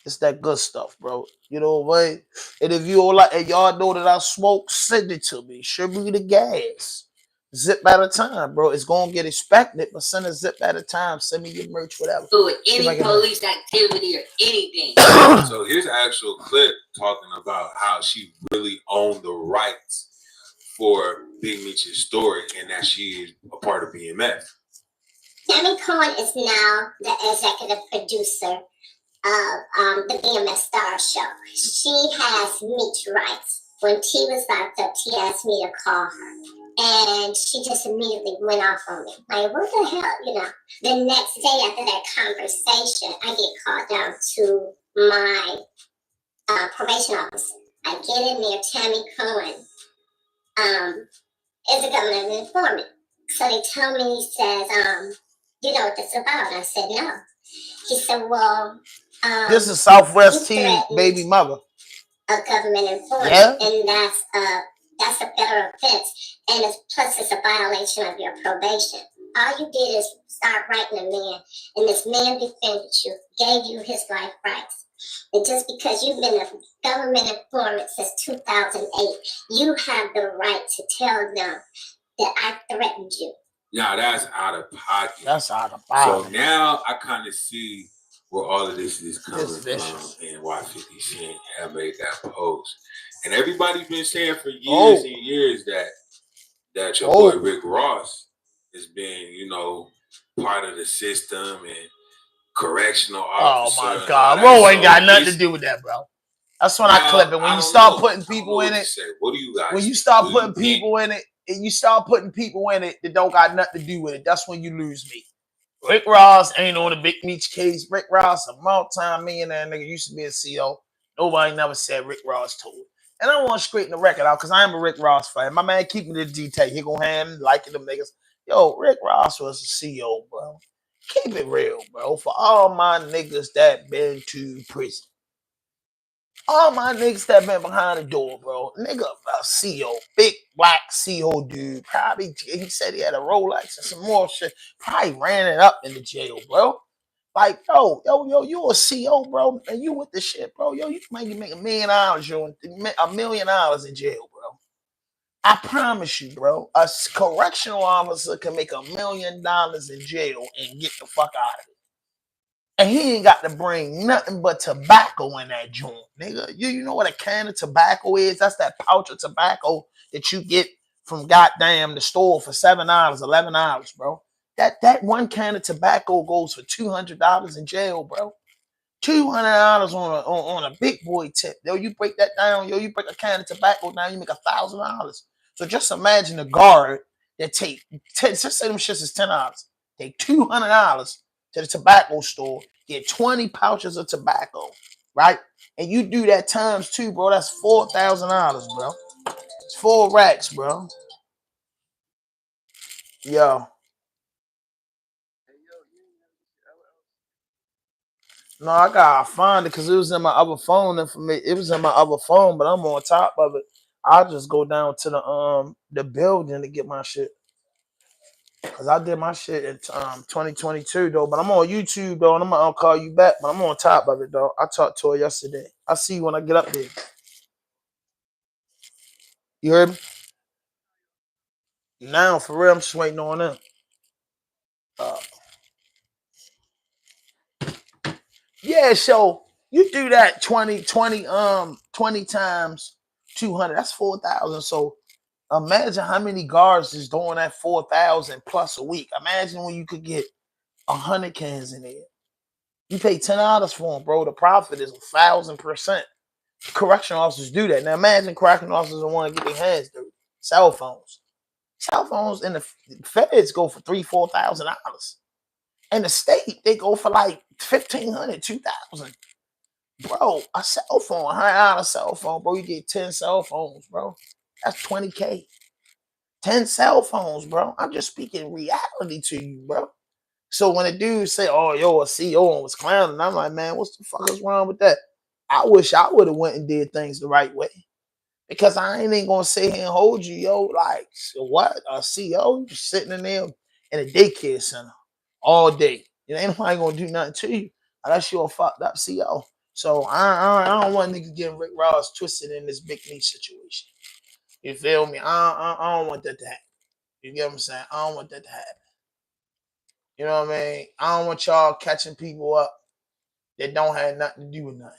It's that good stuff, bro. You know what I mean? And if you all like, and y'all know that I smoke, send it to me. Should be the gas. Zip at a time, bro. It's gonna get expected, but send a zip at a time. Send me your merch, whatever. With any police activity or anything. So here's an actual clip talking about how she really owned the rights for Big Meech's story and that she is a part of BMF. Tammy Cohen is now the executive producer of the BMF Star Show. She has Meech rights. When T was locked up, T asked me to call her. And she just immediately went off on me. Like, what the hell, you know? The next day after that conversation, I get called down to my probation officer. I get in there, Tammy Cohen is a government informant. So they tell me, he says, you know what this is about? And I said, no. He said, well, this is Southwest T baby mother. A government informant, yeah. And that's a federal offense, and plus it's a violation of your probation. All you did is start writing a man, and this man defended you, gave you his life rights. And just because you've been a government informant since 2008, you have the right to tell them that I threatened you. Now that's out of pocket. That's out of pocket. So now I kind of see where all of this is coming from and why 50 Cent have made that post. And everybody's been saying for years and years that your boy Rick Ross has been, you know, part of the system and correctional officer. Oh my God, Ro ain't got nothing to do with that, bro. That's when I clip it. When you start putting people in it, what do you guys? When you start putting people in it, and you start putting people in it that don't got nothing to do with it, that's when you lose me. Rick Ross ain't on the Big Meech case. Rick Ross, a multi-millionaire nigga, used to be a CEO. Nobody never said Rick Ross told it. And I want to straighten the record out because I am a Rick Ross fan. My man keep me the detail. He go hand liking them niggas. Yo, Rick Ross was a CEO, bro. Keep it real, bro. For all my niggas that been to prison. All my niggas that been behind the door, bro. Nigga, a CEO, big black CEO dude. Probably, he said he had a Rolex and some more shit. Probably ran it up in the jail, bro. Like, yo, you a CEO, bro, and you with the shit, bro. Yo, you might make $1 million, yo, $1 million in jail, bro. I promise you, bro. A correctional officer can make $1 million in jail and get the fuck out of it. And he ain't got to bring nothing but tobacco in that joint, nigga. You know what a can of tobacco is? That's that pouch of tobacco that you get from goddamn the store for $7, $11, bro. That one can of tobacco goes for $200 in jail, bro. $200 on a big boy tip. Yo, you break that down, yo, you break a can of tobacco down, you make $1,000. So just imagine a guard that take 10, just say them shits is $10. Take $200 to the tobacco store, get 20 pouches of tobacco, right? And you do that times two, bro. That's $4,000, bro. It's 4 racks, bro. Yo. No, I gotta find it because it was in my other phone information. It was in my other phone, but I'm on top of it. I'll just go down to the building to get my shit. Cause I did my shit in 2022 though. But I'm on YouTube though, and I'm gonna call you back. But I'm on top of it though. I talked to her yesterday. I see you when I get up there. You heard me? Now for real, I'm just waiting on them. Yeah, so you do that 20 times 200. That's 4,000. So imagine how many guards is doing that 4,000 plus a week. Imagine when you could get 100 cans in there. You pay $10 for them, bro. The profit is 1,000%. Correctional officers do that. Now imagine correctional officers don't want to get their hands dirty. Cell phones. Cell phones in the feds go for $3,000-$4,000. In the state, they go for like $1,500, $2,000. Bro, a cell phone, $100 cell phone, bro. You get 10 cell phones, bro. That's $20K. 10 cell phones, bro. I'm just speaking reality to you, bro. So when a dude say, "Oh, yo, a CEO was clowning," I'm like, man, what the fuck is wrong with that? I wish I would have went and did things the right way. Because I ain't gonna sit here and hold you, yo. Like, what? A CEO? You just sitting in there in a daycare center all day. You know, ain't nobody gonna do nothing to you unless you're a fucked up CEO. So I don't want niggas getting Rick Ross twisted in this big knee situation. You feel me? I don't want that to happen. You get what I'm saying? I don't want that to happen. You know what I mean? I don't want y'all catching people up that don't have nothing to do with nothing.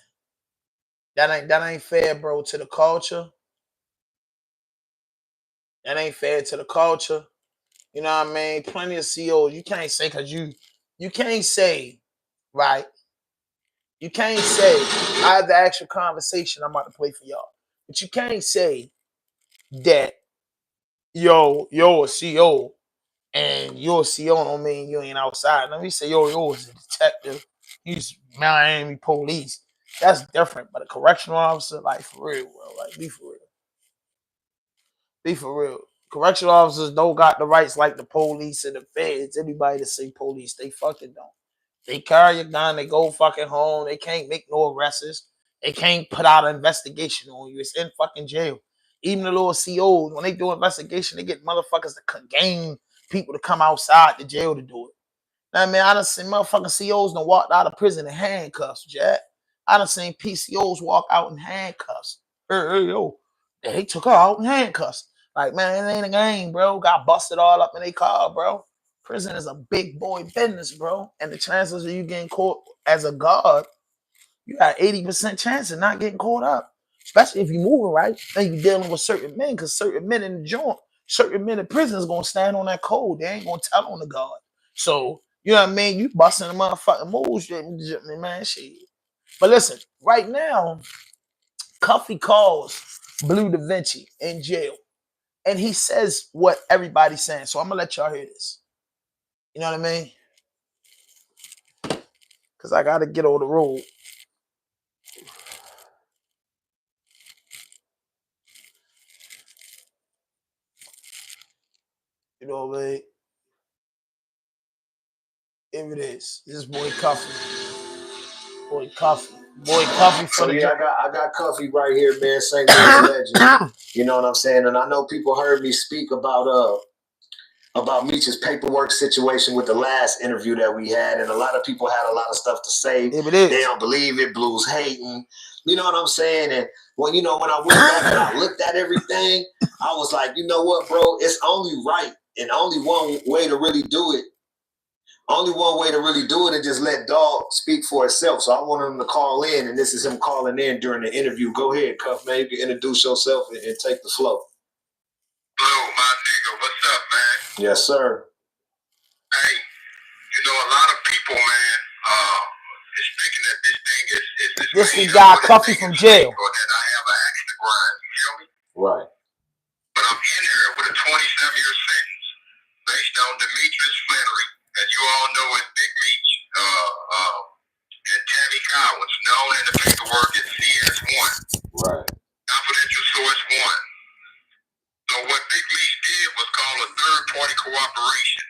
That ain't fair, bro, to the culture. That ain't fair to the culture. You know what I mean? Plenty of CEOs. You can't say because you can't say, right? You can't say, I have the actual conversation I'm about to play for y'all. But you can't say that yo a CEO and you're a CEO don't mean you ain't outside. Let me say yo is a detective. He's Miami police. That's different. But a correctional officer, like for real, bro. Like be for real. Be for real. Correctional officers don't got the rights like the police and the feds. Anybody that say police, they fucking don't. They carry a gun, they go fucking home. They can't make no arrests. They can't put out an investigation on you. It's in fucking jail. Even the little COs, when they do investigation, they get motherfuckers to game people to come outside the jail to do it. Now, man, I done seen motherfucking COs done walked out of prison in handcuffs, Jack. I done seen PCOs walk out in handcuffs. Hey, yo. They took her out in handcuffs. Like, man, it ain't a game, bro. Got busted all up in their car, bro. Prison is a big boy business, bro. And the chances of you getting caught as a guard, you got 80% chance of not getting caught up. Especially if you're moving right and you're dealing with certain men, because certain men in the joint, certain men in prison is gonna stand on that code. They ain't gonna tell on the guard. So, you know what I mean? You busting the motherfucking moves, man, shit. But listen, right now, Cuffy calls Blue Da Vinci in jail. And he says what everybody's saying. So I'm gonna let y'all hear this. You know what I mean? Because I gotta get on the road. You know what I mean? Here it is. This boy Cuffy. Boy Cuffy. Boy Cuffy for the I got Cuffy right here, man. St. Louis legend. You know what I'm saying? And I know people heard me speak about Meech's paperwork situation with the last interview that we had, and a lot of people had a lot of stuff to say. They don't believe it. Blues hating. You know what I'm saying? And when I went back and I looked at everything, I was like, you know what, bro? It's only right and only one way to really do it. Only one way to really do it and just let dog speak for itself. So I want him to call in, and this is him calling in during the interview. Go ahead, Cuff, man. You can introduce yourself and take the flow. Hello, my nigga. What's up, man? Yes, sir. Hey, you know, a lot of people, man, is thinking that this thing is This the guy Cuffy from jail. or that I have an axe to grind. You feel me? Right. But I'm in here with a 27-year sentence based on Demetrius Flannery, as you all know as Big Meech, and Tammy Collins, known in the paperwork as CS1. Right. Confidential source 1. So what Big Meech did was call a third-party cooperation.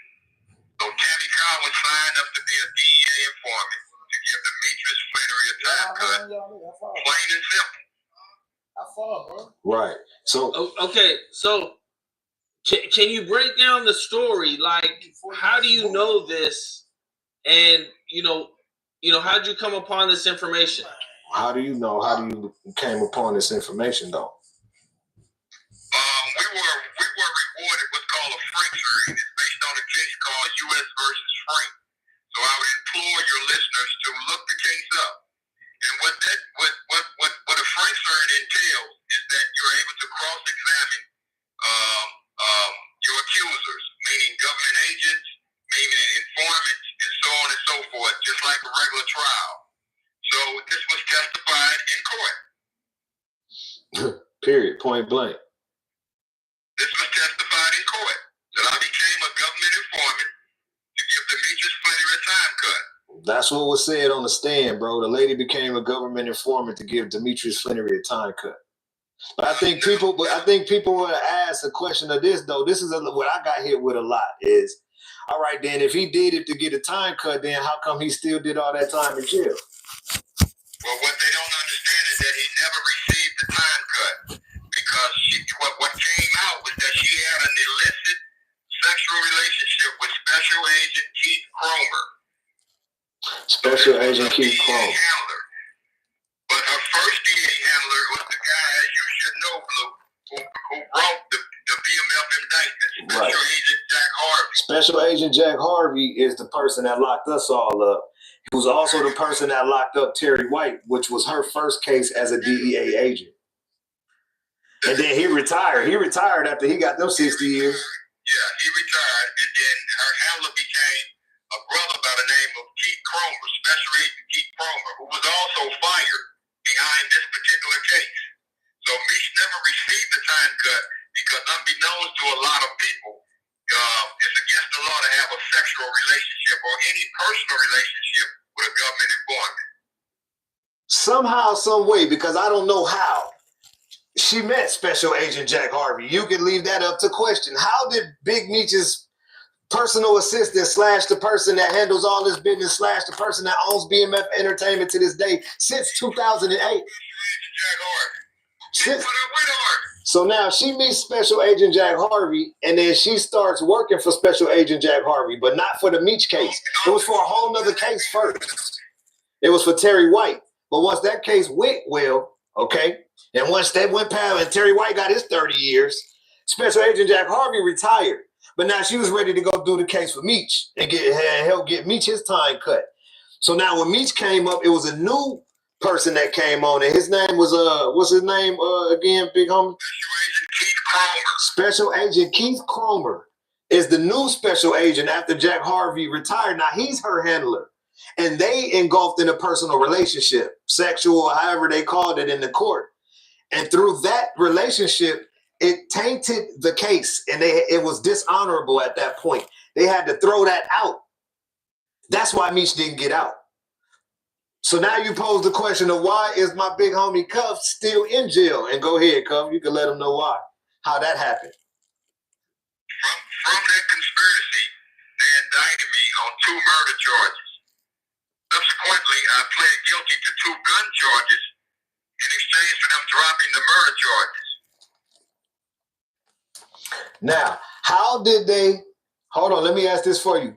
So Tammy Collins signed up to be a DEA informant to give Demetrius Flannery a time cut, plain and simple. Right. So Okay, so can you break down the story? Like, how do you know this? And how'd you come upon this information? how do you know? How do you came upon this information though? We were rewarded what's called a Frank jury. It's based on a case called U.S. versus Frank. So I would implore your listeners to look the case up. And what a Frank jury entails is that you're able to cross-examine your accusers, meaning government agents, meaning informants, and so on and so forth, just like a regular trial. So this was testified in court. Period. Point blank. This was testified in court that I became a government informant to give Demetrius Flannery a time cut. That's what was said on the stand, bro. The lady became a government informant to give Demetrius Flannery a time cut. But I think people want to ask a question of this though. This is what I got hit with a lot is, all right, then if he did it to get a time cut, then how come he still did all that time in jail? Well, what they don't understand is that he never received the time cut because what came out was that she had an illicit sexual relationship with Special Agent Keith Cromer. Special Agent Keith Cromer. But her first DA handler was the guy, as you should know, Blue, who wrote the BMF indictment, Special Agent Jack Harvey. Special Agent Jack Harvey is the person that locked us all up. He was also the person that locked up Terry White, which was her first case as a DEA agent. And then he retired. He retired after he got them 60 years. Yeah, he retired, and then her handler became a brother by the name of Keith Cromer, Special Agent Keith Cromer, who was also fired behind this particular case. So Meech never received the time cut because, unbeknownst to a lot of people, it's against the law to have a sexual relationship or any personal relationship with a government informant. Somehow, some way, because I don't know how she met Special Agent Jack Harvey. You can leave that up to question. How did Big Meech's personal assistant / the person that handles all this business / the person that owns BMF Entertainment to this day since 2008? So now she meets Special Agent Jack Harvey, and then she starts working for Special Agent Jack Harvey, but not for the Meech case. It was for a whole nother case first. It was for Terry White. But once that case went well, okay, and once that went past and Terry White got his 30 years, Special Agent Jack Harvey retired. But now she was ready to go do the case for Meech and help get Meech his time cut. So now when Meech came up, it was a new person that came on, and his name was what's his name again, big homie? Special Agent Keith Cromer is the new special agent after Jack Harvey retired. Now he's her handler, and they engulfed in a personal relationship, sexual, however they called it in the court. And through that relationship, it tainted the case, and it was dishonorable at that point. They had to throw that out. That's why Meech didn't get out. So now you pose the question of why is my big homie Cuff still in jail? And go ahead, Cuff. You can let them know why, how that happened. From that conspiracy, they indicted me on 2 murder charges. Subsequently, I pled guilty to 2 gun charges in exchange for them dropping the murder charges. Now, how did they, hold on, let me ask this for you.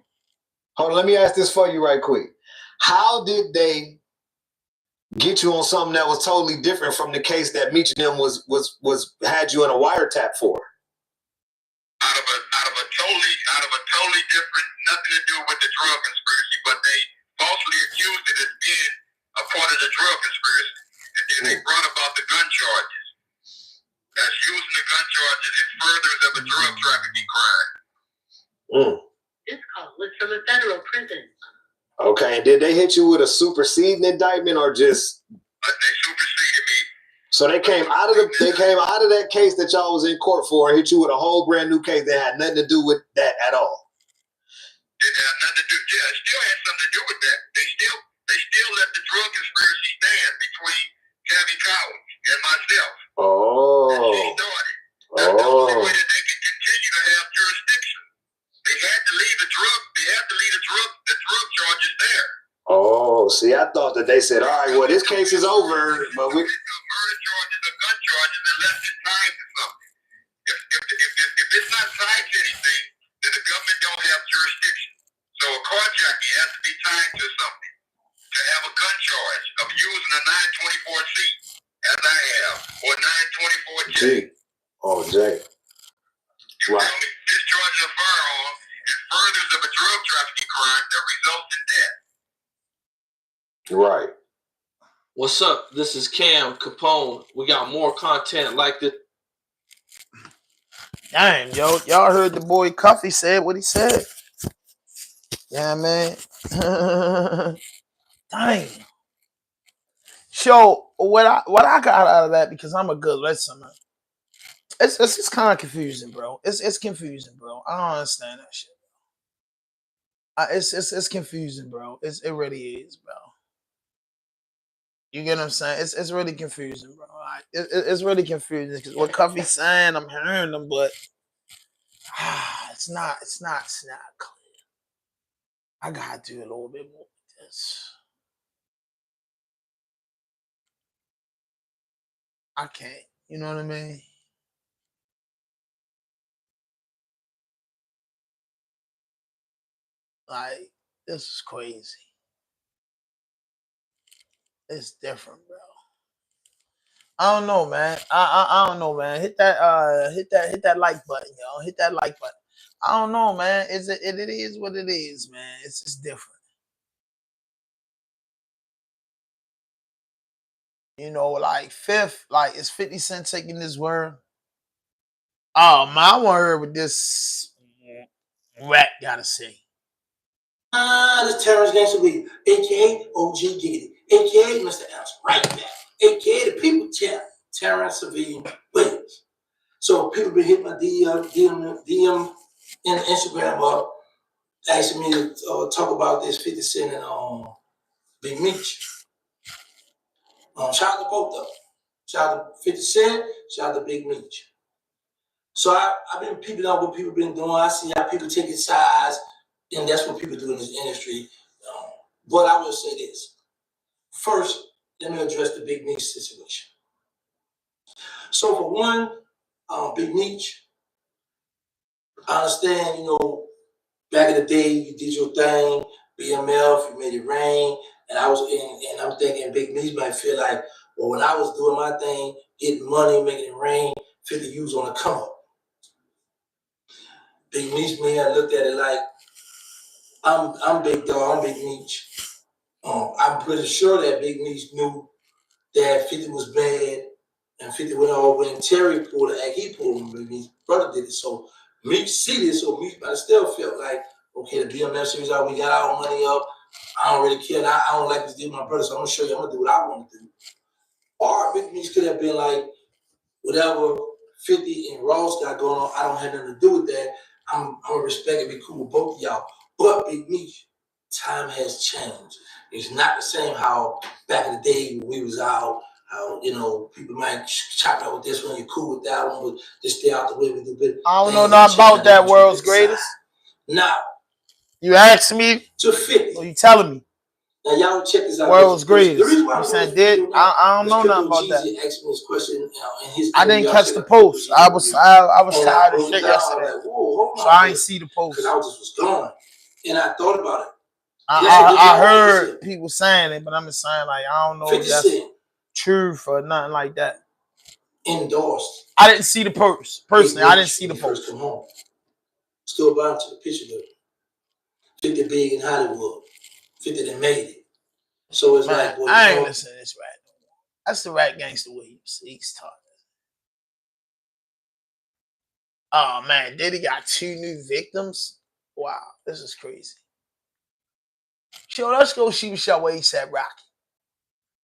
Right quick. How did they get you on something that was totally different from the case that Meech and them had you in a wiretap for? Out of a totally different, nothing to do with the drug conspiracy, but they falsely accused it as being a part of the drug conspiracy. And then they brought about the gun charges. That's using the gun charges in furtherance of a drug trafficking crime. This call was from a federal prison. Okay, and did they hit you with a superseding indictment or just? They superseded me. So they came out of that case that y'all was in court for and hit you with a whole brand new case that had nothing to do with that at all. It had nothing to do. Yeah, it still had something to do with that. They still let the drug conspiracy stand between Tammy Collins and myself. Oh. And she started. That's the only way that they can continue to have jurisdiction. They had to leave the drug. They had to leave the drug charges there. Oh, see, I thought that they said, all right, well, this case is over, but we. Murder charges or gun charges unless it's tied to something. If it's not tied to anything, then the government don't have jurisdiction. So a carjacking has to be tied to something. To have a gun charge of using a 924C, as I have, or 924J. Oh, J. You feel me? Discharging a firearm and furthers of a drug trafficking crime that results in death. Right. What's up? This is Cam Capone. We got more content like this. Damn, yo, y'all heard the boy Cuffy said what he said. Yeah, man. Dang. So what I got out of that, because I'm a good listener, it's kind of confusing, bro. It's confusing, bro. I don't understand that shit. It's confusing, bro. It really is, bro. You get what I'm saying? It's really confusing, bro. Like, it's really confusing because what Cuffy's saying, I'm hearing them, but it's not clear. I gotta do a little bit more with this. I can't. You know what I mean? Like, this is crazy. It's different, bro. I don't know, man. I don't know, man. Hit that like button, y'all. Hit that like button. I don't know, man. It is what it is, man. It's just different. You know, like Fifth, like is 50 Cent taking this word? Oh man, I want to hear what this rat gotta say. This terrorist gangster leader, aka OG Giggity, aka Mr. Else, right back, aka the people chair, Terrence Civilian Williams. So people been hitting my DM and Instagram up, asking me to talk about this 50 Cent and Big Meech. Shout out to both of them. Shout out to 50 Cent, shout out to Big Meech. So I've been peeping out what people been doing. I see how people taking sides, and that's what people do in this industry. But I will say this. First, let me address the Big Meech situation. So for one, Big Meech, I understand, back in the day you did your thing, BMF, you made it rain, and I'm thinking Big Meech might feel like, well, when I was doing my thing, getting money, making it rain, 50 U's on the come up. Big Meech may have looked at it like, I'm Big Dog, I'm Big Meech. I'm pretty sure that Big Meech knew that 50 was bad, and 50 went all when Terry pulled it, and he pulled him, but his brother did it. So Meech see this, so Meech might have still felt like, okay, the BMF series out, we got our money up. I don't really care. I don't like this deal with my brother, so I'm gonna show you, I'm gonna do what I want to do. Or Big Meech could have been like, whatever 50 and Ross got going on, I don't have nothing to do with that. I'm gonna respect and be cool with both of y'all. But Big Meech, time has changed. It's not the same how back in the day when we was out, how people might chop out with this one, you're cool with that one, but just stay out the way with it. I don't know nothing about that world's greatest. Now, you asked me, to 50. So you telling me? Now y'all check this out. World's greatest. The reason why you said did I don't know nothing about that. Asked me this question, I didn't catch the post. I was tired of shit yesterday, so I ain't see the post. Because I was gone, and I thought about it. I heard people saying it, but I'm just saying, like, I don't know if that's truth or nothing like that. Endorsed. I didn't see the post. Personally, I didn't see the post. Come home. Still bound to the picture though. 50 big in Hollywood. 50 that made it. So it's like, well, I ain't listening to this rat. That's the rat gangster way he's talking. Oh man, Diddy got 2 new victims. Wow, this is crazy. So let's go see what he said, Rocky.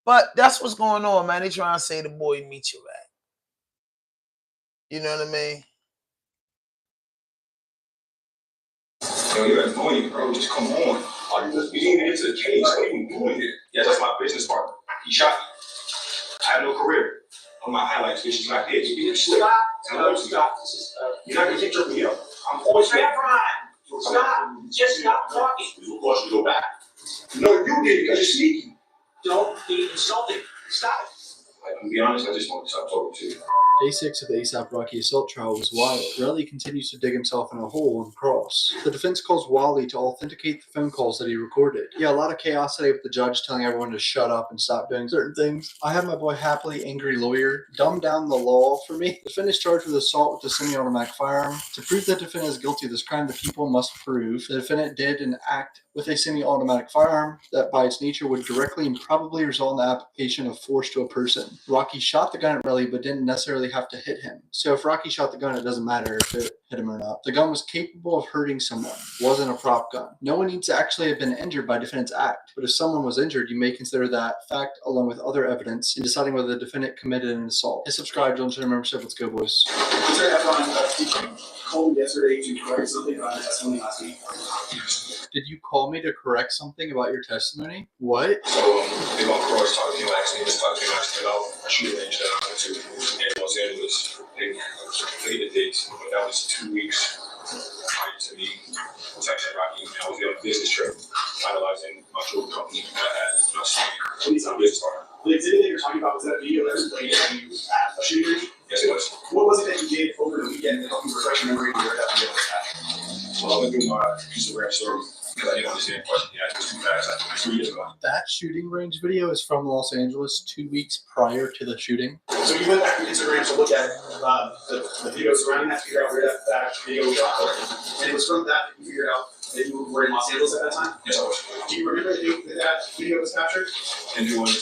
But that's what's going on, man. They trying to say the boy Meech right. You know what I mean? Yo, you're annoying, bro. Just come on. Are you just getting into the cage? What are you doing here? Yeah, that's my business partner. He shot me. I have no career. On my highlights, this is not it. You stop. Stop. You're not going to keep tripping me up. I'm always stop. Just stop talking. Of course, you go back. No, you did because you're sneaky. Don't be insulting. Stop it. I'm going to be honest, I just want to stop talking to you. Day 6 of the ASAP Rocky assault trial was wild. Relly continues to dig himself in a hole and cross. The defense calls Wally to authenticate the phone calls that he recorded. Yeah, a lot of chaos today with the judge telling everyone to shut up and stop doing certain things. I have my boy Happily Angry Lawyer dumb down the law for me. The defendant is charged with assault with a semi-automatic firearm. To prove the defendant is guilty of this crime, the people must prove the defendant did an act with a semi-automatic firearm that by its nature would directly and probably result in the application of force to a person. Rocky shot the gun at Relly but didn't necessarily have to hit him. So if Rocky shot the gun, it doesn't matter if it hit him or not. The gun was capable of hurting someone. It wasn't a prop gun. No one needs to actually have been injured by defendant's act. But if someone was injured, you may consider that fact along with other evidence in deciding whether the defendant committed an assault. Hit subscribe, don't share membership. Let's go, boys. Called me yesterday to correct something about the testimony last week. Did you call me to correct something about your testimony? What? So, they got Cross talking to me, actually, just talking to me, asking about a shooting range that I went to in Los Angeles. They completed the dates, but that was 2 weeks prior to me texting Rocky. I was on a business trip, finalizing my tour company that I had. Please, I'm business partner. The exhibit that you're talking about was that video that was played at you at a shooting range? Yes, it was. What was it that you did over the weekend to help you refresh your memory where that video was at? Well, I went through my Instagram story because I didn't understand the question. Yeah, it was too fast. Like 3 years ago. That shooting range video is from Los Angeles 2 weeks prior to the shooting. So you went back to Instagram to look at the video surrounding that to figure out where that video was shot. And it was from that you figured out that you were in Los Angeles at that time? Yes, I was. Do you remember the date that video was captured? And who was?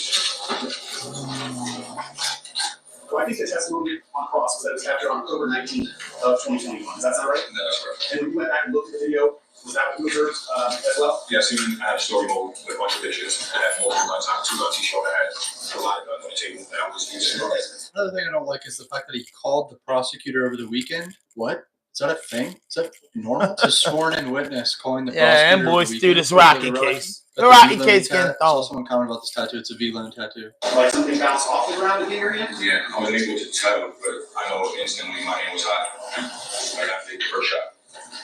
Well, I think the testimony on Cross was that it was captured on October 19th of 2021. Does that sound right? That's right. And when you went back and looked at the video, was that what you observed as well? Yes, even I had a story mode with a bunch of pictures. I had multiple guns. I had 2 guns he showed. I had a lot of guns on the table that I was using. Another thing I don't like is the fact that he called the prosecutor over the weekend. What? Is that a thing? Is that normal? It's a sworn-in witness calling the prosecutor. Yeah, and over boys the do weekend. this Rocky case. The That's Rocky a case V-Lone getting tat. I saw thrown. someone comment about this tattoo. It's a V-Lone tattoo. Like something bounced off the ground in your hand? Yeah, I wasn't able to tell, but I know instantly my hand was hot. Right after the first shot.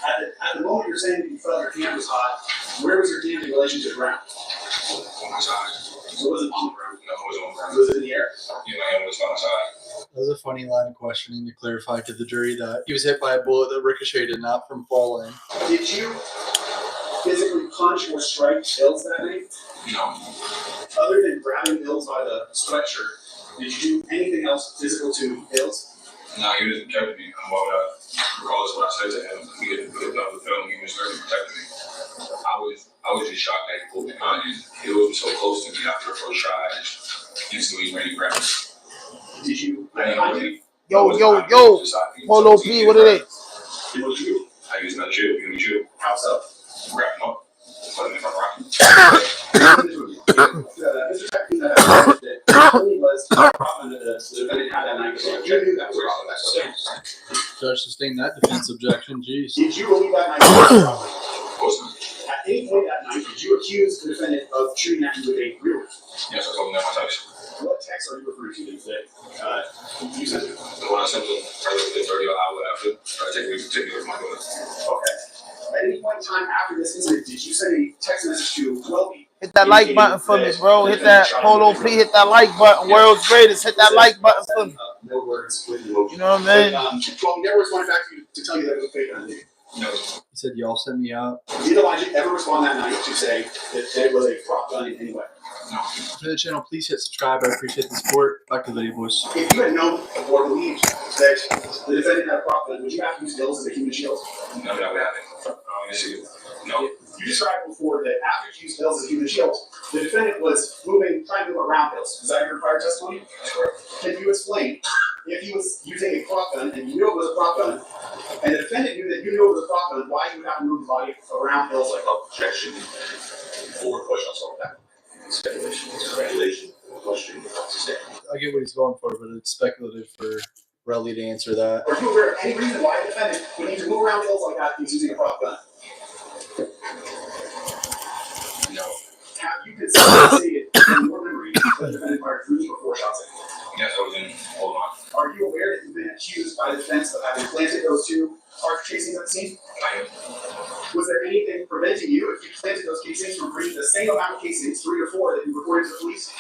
At the moment you're saying that you felt your hand was hot, where was your hand in relation to the ground? On my side. So it wasn't on the ground? No, it was on the ground. Was it in the air? Yeah, my hand was on my side. That was a funny line of questioning to clarify to the jury that he was hit by a bullet that ricocheted, not from falling. Did you physically punch or strike Hills that night? No. Other than grabbing Hills by the sweatshirt, did you do anything else physical to Hills? No, he was protecting me. Why would I? Regardless of what I said to him, he didn't put it up the film. He was very protecting me. I was just shocked that he pulled the gun and he was so close to me after the first shot. I just instantly ran and grabbed him. Did you? Yo. Polo P, what it is? It was you. I used another shield. Give me a shield. How so? Grab him up. Put him in front of Rocky. Mr. Technique that only was the defendant had that night. So you knew that was wrong. That's what I'm saying. Judge sustained that defense objection. Jeez. Did you believe that night? Of course not. At any point that night, did you accuse the defendant of shooting at you with a rear weapon? Yes, I told him that my text. What text are you referring to that you sent him? The one I sent him earlier, 30 hour after. I take me with my daughter. Okay. At any point in time after this incident, did you send a text message to Welby? Hit that like button for me, bro. Hit that Polo P. Hit that like button. World's greatest. Hit that like button for me. No words with you. You know what I mean? Well, never responded back to you to tell you that it was a fake identity. No. He said, y'all sent me out. Did Elijah ever respond that night to say that it was a prop gun in any way? No. To the channel, please hit subscribe. I appreciate the support. Back to the video, boys. If you had known or believed that the defendant had a prop gun, would you have to use Hills as a human shield? No, that would happen. No. You described before that after you used Hills as a human shield, The defendant was trying to move around hills. Is that your prior testimony? Can you explain if he was using a prop gun and you knew it was a prop gun, and the defendant knew that you knew it was a prop gun, why you would have to move the body around hills like objection or question on that? Speculation, speculation, question. I get what he's going for, but it's speculative for Relly to answer that. Are you aware of any reason why the defendant would need to move around hills like that if he's using a prop gun? No. You could see it in your memory that the defendant fired 3 or 4 shots at you. Yes, I was in. Hold on. Are you aware that you've been accused by the defense of having planted those 2 cartridge casings at the scene? I am. Was there anything preventing you, if you planted those casings, from bringing the same amount of casings, 3 or 4, that you reported to the police?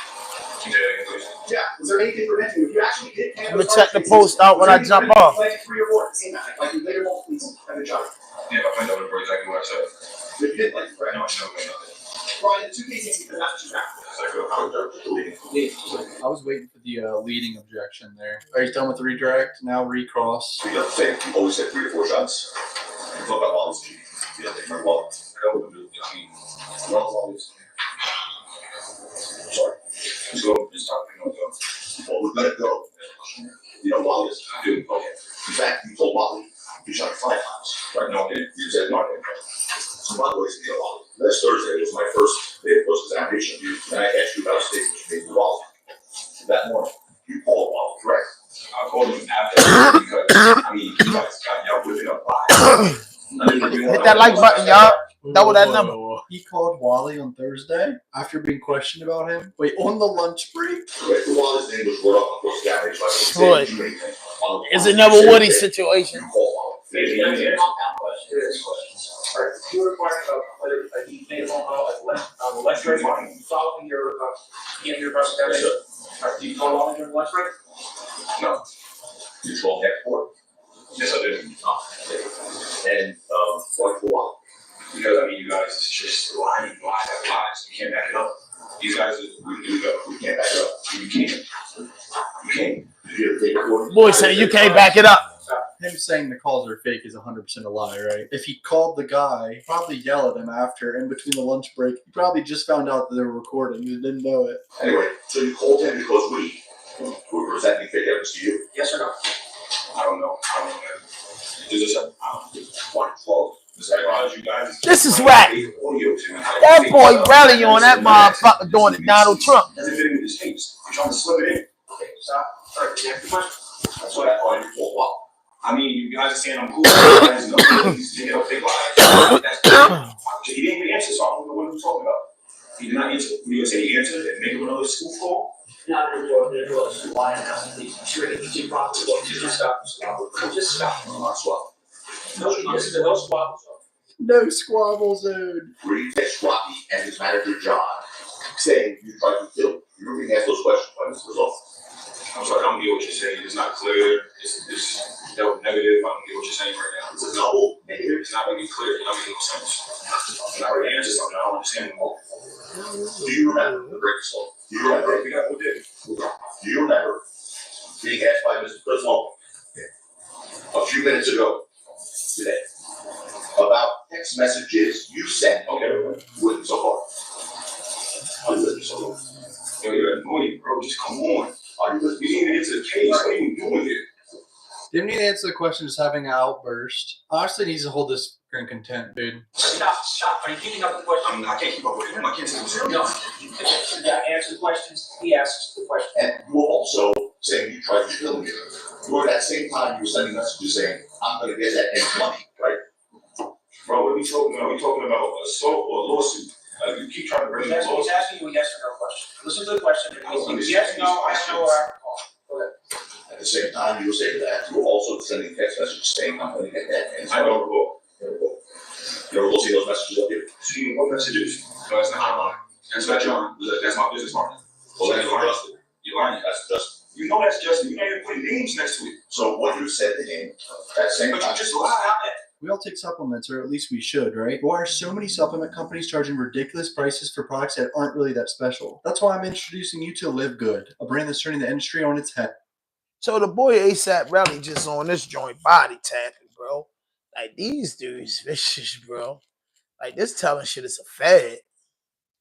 Can you say that again, please? Yeah. Was there anything preventing you? If you actually did plant I'm those gonna check the cartridge post casings, out when I was there jump anything off. preventing you from planting 3 or 4 at the same time, like you later told police at the job? Yeah, if I find out exactly what I said. But you did like correct? No, I know nothing. Brought in 2 casings because that's what you found. Yes, I feel confident. I was waiting for the leading objection there. Are you done with the redirect? Now recross. You know, say you always said 3 or 4 shots. You talk about walls. You know, they remember walls. I mean, Walls. Sorry. just go, just talk, you know, go. Well, we're gonna go. You know, Wally is. I do. Okay. In fact, you told Wally you shot 5 times. Right, no, I didn't. You said no, I didn't. So by the way, you know, Wally, last Thursday was my first day of post-examination of you, and I asked you about a statement you made to Wally. That morning, you called Wally, correct? I called him after because, I mean, you guys got y'all whipping up lies. Hit that like button, y'all. Double that number. He called Wally on Thursday after being questioned about him. Wait, on the lunch break? Correct. Wally's name was brought up on post-examination. Boy, it's another Woody situation. You called Wally. Maybe I did. Alright, you require whether he made a phone call on the lunch break following your cross-examination. Alright, do you call Wally during the lunch break? No. You told him before? Yes, I did. And why for Wally? Because, I mean, you guys is just lying, lies. You can't back it up. These guys, we can't back it up. You can't. You can't. You did a recording. Boy said you can't back it up. Him saying the calls are fake is 100% a lie, right? If he called the guy, he'd probably yell at him after, in between the lunch break. He probably just found out that they were recording. He didn't know it. Anyway, so you called him because we were presenting fake evidence to you? Yes or no? I don't know. Is this a 112. you guys? This is whack. That boy rally on that motherfucker doing it, Donald Trump. Doesn't fit in with his tapes. You're trying to slip it in. Okay, stop. All right, next question. That's what I call you for. Wow. I mean, you guys are saying I'm cool. You guys know he's big lies. He didn't even answer, so I don't know what we're talking about. He did not answer. You gonna say he answered and make him another school call? Not there was why I'm asking these. Sure, he did properly. Just stop. Just stop. Swap. No, this is a no swap. No squabble zone. Read that Swappy and his manager John saying you tried to kill. You were being asked those questions by this result. I'm sorry, I don't get what you're saying. It's not clear. It's double negative. I don't get what you're saying right now. It's a double negative. It's not really clear. It doesn't make no sense. I'm not ready to answer something I don't understand anymore. Do you remember the break slow? Do you remember? We got what did. Do you remember being asked by Mr. President a few minutes ago today about text messages you sent with so far? Are you listening so far? Yo, you're annoying, bro. Just come on. Are you listening? You didn't even answer the case. What are you doing here? Didn't need to answer the question, just having an outburst. Honestly, needs to hold this in content, dude. Stop. Are you keeping up with the question? I can't keep up with him. I can't take him serious. No. Yeah, answer the questions. He asks the question. And you were also saying you tried to kill me. You were at that same time you were sending messages saying, I'm going to get that next money, right? Bro, what are we talking about? Are we talking about assault or lawsuit? You keep trying to bring He's it close. asking you a yes or no question. Listen to the question. I don't understand Yes, no, I these know. questions. At the same time, you were saying that you were also sending text messages saying, I'm going to get that next I money. don't recall. You ever see those messages up here? See, what messages? No, that's not mine. That's not John. That's my business partner. Well, that's Justin. You're lying. That's Justin. You know that's Justin. You're not even putting names next to it. So what you said to him, that same But time. you just lied. We all take supplements, or at least we should, right? Why are so many supplement companies charging ridiculous prices for products that aren't really that special? That's why I'm introducing you to Live Good, a brand that's turning the industry on its head. So the boy ASAP Rally just on this joint body tapping, bro. Like these dudes vicious, bro. Like this telling shit is a fad.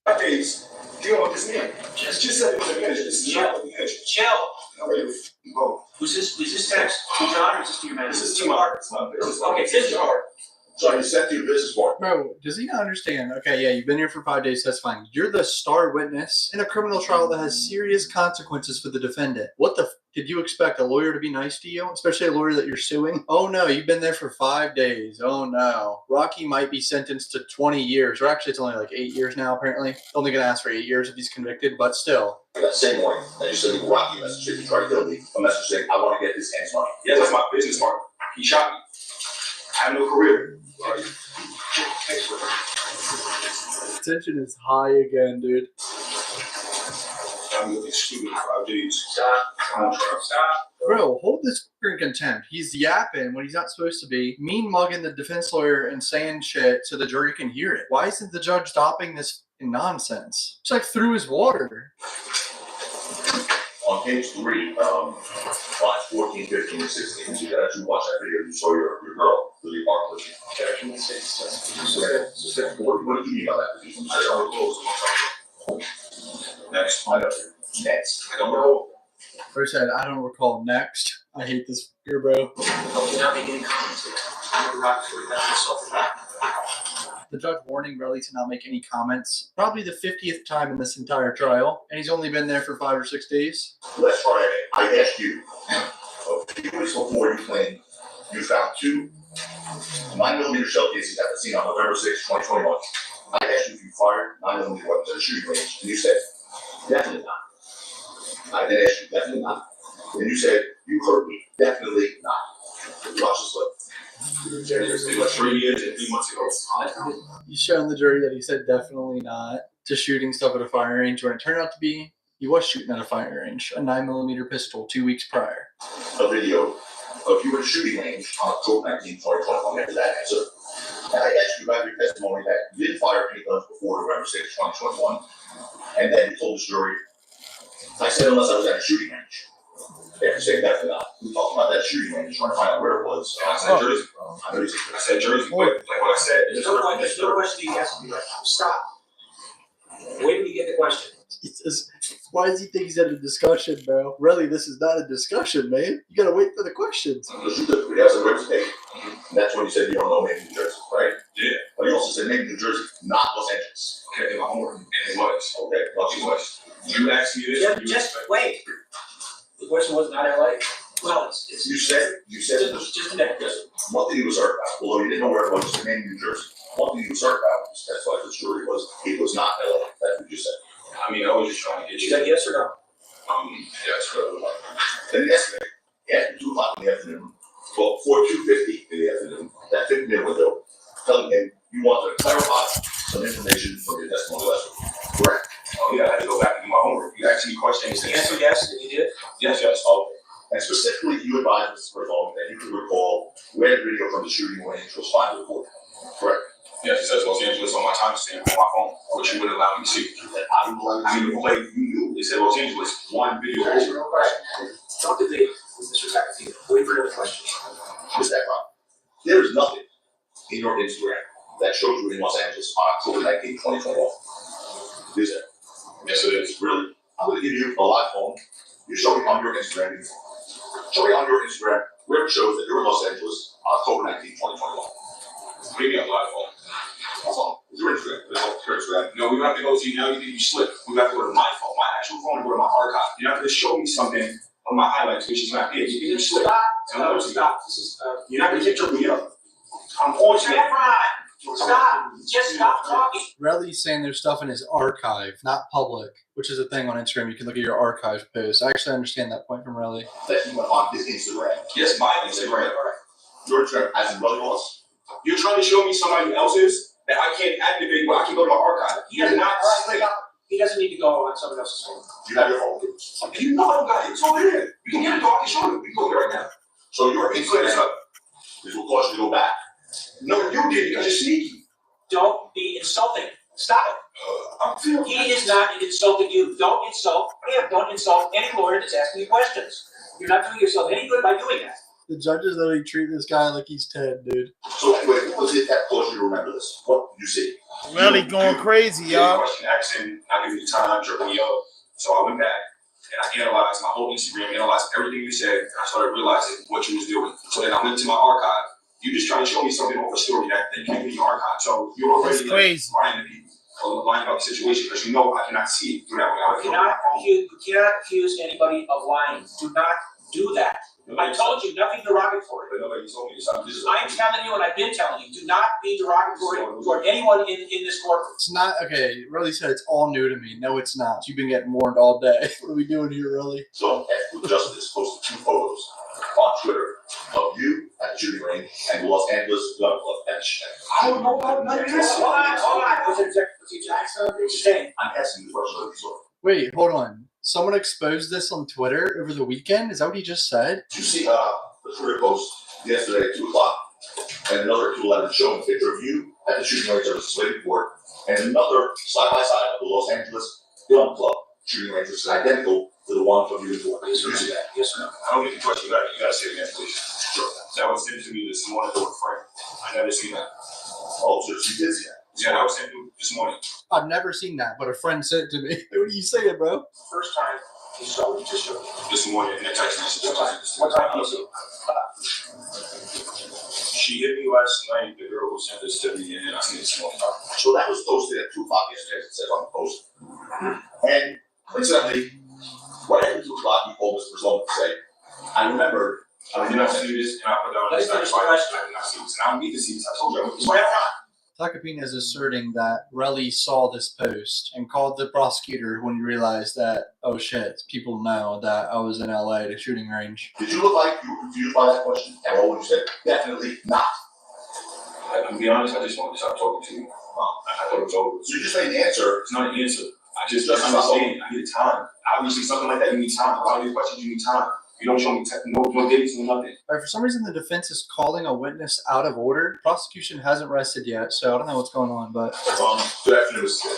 5 days dealing with this man. Just said it was a manager. This is not a manager. Chill. I'm ready to go. Who's this text? To John or is this to your manager? This is too hard. It's not business. Okay, it's too hard. So you sent to your business partner. Bro, does he not understand? Okay, yeah, you've been here for 5 days, that's fine. You're the star witness in a criminal trial that has serious consequences for the defendant. What the did you expect a lawyer to be nice to you? Especially a lawyer that you're suing? Oh no, you've been there for 5 days. Oh no. Rocky might be sentenced to 20 years, or actually it's only like 8 years now apparently. Only gonna ask for 8 years if he's convicted, but still. That same morning, I just sent me a Rocky message if you try to kill me. A message saying, I want to get this man's money. Yeah, that's my business partner. He shot me. I have no career. Tension is high again, dude. I'm looking stupid for 5 days. Stop. Bro, hold this fucker in contempt. He's yapping when he's not supposed to be, mean mugging the defense lawyer and saying shit so the jury can hear it. Why isn't the judge stopping this nonsense? It's like through his water. On page 3, lines 14, 15, and 16, you got to watch that video. You saw your girl, Lily Park. What do you mean by that? I don't know. Next, find out. Next, I don't know. Or said, I don't recall. Next. I hate this fucker, bro. You're not making any comments. I'm a rock for you. That's yourself. The judge warning Relly to not make any comments. Probably the 50th time in this entire trial, and he's only been there for 5 or 6 days. Last Friday, I asked you, a few weeks before you claimed you found 2 9mm shell cases at the scene on November 6, 2021. I asked you if you fired 9mm weapons at a shooting range, and you said, definitely not. I then asked you, definitely not. And you said, you heard me, definitely not. Watch this clip. It was 3 years and 3 months ago. He's showing the jury that he said definitely not to shooting stuff at a firing range when it turned out to be he was shooting at a firing range, a 9mm pistol 2 weeks prior. A video of you at a shooting range on October 19, 2021 after that answer. And I asked you about your testimony that you didn't fire any guns before November 6, 2021. And then you told the jury, I said unless I was at a shooting range. After saying definitely not. We talked about that shooting range, trying to find out where it was. And I said Jersey. I said Jersey, but like what I said. There's no question you asked me right now. Stop. Wait till you get the question. Why does he think he's at a discussion, bro? Really, this is not a discussion, man. You gotta wait for the questions. That's when you said you don't know maybe New Jersey, right? Yeah. But you also said maybe New Jersey, not Los Angeles. Okay, in my homework. And it was. Okay, Los Angeles. You asked me this. Yeah, just wait. The question was not LA. Well, it's you said it was just a minute. Yes. One thing you was certain about, although you didn't know where it was, just named New Jersey. One thing you was certain about, that's why the jury was, it was not LA. That's what you said. I mean, I was just trying to get you. Is that yes or no? Yes. Then yesterday, at 2 o'clock in the afternoon, well, 2:50 in the afternoon, that 50-minute window, telling him you wanted to clarify some information from your testimony last week. Correct. Oh yeah, I had to go back and do my homework. You asked me questions. The answer yes, and you did? Yes. Oh. And specifically, you advised us for that you could recall where the video from the shooting range was finally recorded. Correct. Yes, it says Los Angeles on my timestamp on my phone, which you wouldn't allow me to see. I didn't play. You knew it said Los Angeles. One video. No question. Don't debate with Mr. Sabatino. Wait for another question. What's that problem? There is nothing in your Instagram that shows you in Los Angeles on October 19, 2021. Is it? Yes, it is. Really? I'm going to give you a live phone. You show me on your Instagram. Show me on your Instagram where it shows that you're in Los Angeles on October 19, 2021. Maybe on live phone. That's all. It's your Instagram. Your Instagram. No, we have to go see now. You think you slipped. We have to go to my phone, my actual phone, and go to my archive. You have to show me something on my highlights, which is not here. You didn't slip. Stop. This is, you're not going to get me up. I'm on Stop. Just stop talking. Relly's saying there's stuff in his archive, not public, which is a thing on Instagram. You can look at your archive posts. I actually understand that point from Relly. That you went on his Instagram. Yes, my Instagram. Your Instagram as in brother was. You're trying to show me somebody else's that I can't activate, but I can go to my archive. He does not slip. He doesn't need to go on someone else's phone. You have your phone. And you know I don't got it. It's over here. You can get it, dog. I can show you. We can go there right now. So your Instagram, this will cause you to go back. No, you did because you're sneaky. Don't be insulting. Stop it. He is not insulting you. Don't insult him. Don't insult any lawyer that's asking you questions. You're not doing yourself any good by doing that. The judges literally treat this guy like he's 10, dude. So anyway, what was it that caused you to remember this? What did you see? Really going crazy, y'all. Question accent, I give you time, tripping you up. So I went back and I analyzed my whole Instagram, analyzed everything you said, and I started realizing what you was doing. So then I went to my archive. You just trying to show me something off a story that you can't in your archive. So you're already lying to people, lying about the situation because you know I cannot see it through that way. You cannot accuse anybody of lying. Do not do that. I told you nothing derogatory. But nobody told me this. I'm telling you, and I've been telling you, do not be derogatory toward anyone in this courtroom. It's not, okay, Relly said it's all new to me. No, it's not. You've been getting warned all day. What are we doing here, Relly? So, Equal Justice posted 2 photos on Twitter of you at the shooting range and the Los Angeles Gun Club bench. I don't know about none of this. Hold on. Was it Jackson? I'm asking you questions. Wait, hold on. Someone exposed this on Twitter over the weekend? Is that what he just said? Did you see the Twitter post yesterday at 2 o'clock and another at 2:11 showing a picture of you at the shooting range of the Sweden Court and another side by side of the Los Angeles Gun Club shooting range, which is identical to the one from you before. Did you see that? Yes, sir. I don't get the question about it. You gotta say it again, please. Sure. That was sent to me this morning with Frank. I never seen that. Oh, so you did see that? Yeah, that was sent to me this morning. I've never seen that, but a friend sent it to me. What are you saying, bro? First time you saw it, just showed me. This morning in a text message. What time was it? She hit me last night, the girl who sent this to me, and I seen it this morning. So that was posted at 2 o'clock yesterday, as it says on the post. And coincidentally, right at 2 o'clock, he called Mr. Sloan to say, I remember. I did not see this, and I put down this. I did not see this, and I don't need to see this. I told you I went to my Takapina is asserting that Relly saw this post and called the prosecutor when he realized that, oh shit, people know that I was in LA at a shooting range. Did you look like you were confused by that question at all when you said, definitely not? I'm gonna be honest, I just wanted to stop talking to you. I thought it was over. So you just made the answer. It's not an answer. I just understand. I need time. Obviously, something like that, you need time. A lot of these questions, you need time. You don't show me no dates and nothing. All right, for some reason, the defense is calling a witness out of order. Prosecution hasn't rested yet, so I don't know what's going on. But good afternoon, Mr.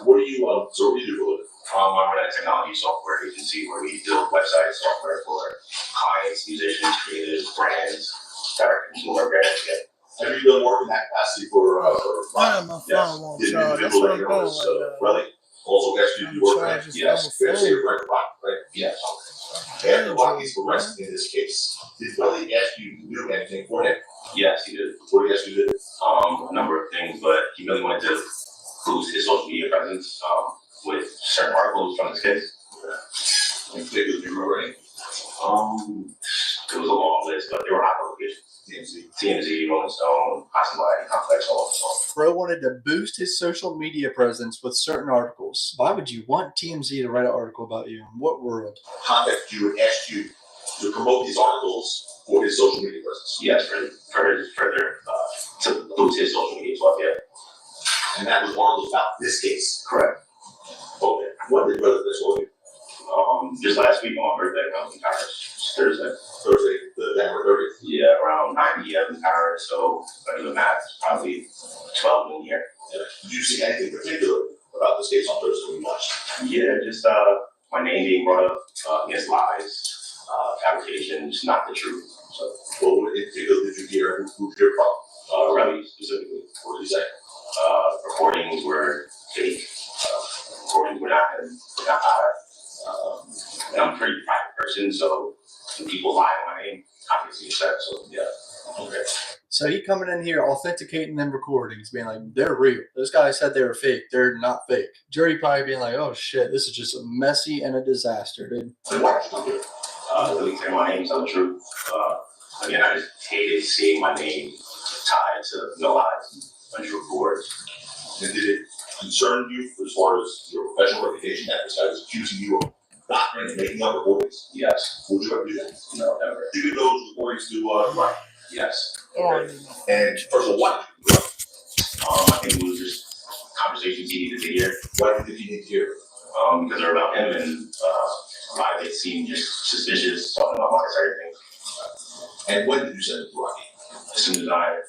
What do you so what do you do for a living? I run a technology software agency where we build website software for clients, musicians, creators, brands, direct consumer brands. Yeah. Have you done work in that capacity for yes. Did an individual that here was Relly also asked you to do work for him? Yes. Fair to say right? Yes. After Rockies were arrested in this case, did Relly ask you to do anything for him? Yes, he did. What did he ask you to do? A number of things, but he really wanted to boost his social media presence with certain articles from this case. In particular, do you remember any? It was a long list, but there were hot publications. TMZ, Rolling Stone, Possibility, Complex, all of them. Bro wanted to boost his social media presence with certain articles. Why would you want TMZ to write an article about you? In what world? Contacted you and asked you to promote these articles for his social media presence. Yes, further to boost his social media as well, yeah. And that was articles about this case. Correct. Okay. When did Brother this for you? Just last week on my birthday, I was in Paris. Thursday, the January 30th. Yeah, around 9 p.m. in Paris. So, I do the math, probably 12 noon here. Yeah. Did you see anything particular about this case on Thursday when you watched? Yeah, just my name being brought up against lies, fabrications, not the truth. So, what in particular did you hear? Who did you hear from? Relly specifically. What did he say? Recordings were fake. Recordings were not high. And I'm a pretty private person, so when people lie on my name, obviously it's that. So yeah, okay. So he coming in here authenticating them recordings, being like, they're real. Those guys said they were fake. They're not fake. Jury probably being like, oh shit, this is just messy and a disaster, dude. Really say my name's not the truth. Again, I just hated seeing my name tied to no lies, untrue reports. And did it concern you as far as your professional reputation that this guy was accusing you of doctoring and making up recordings? Yes. Would you ever do that? No, never. Did you do those recordings to right? Yes. Okay. And first of all, what did you do? I think it was just conversations he needed to hear. Why did he need to hear? Because they're about him and a lot of it seemed just suspicious, talking about monetary things. And when did you send it to Rocky? As soon as I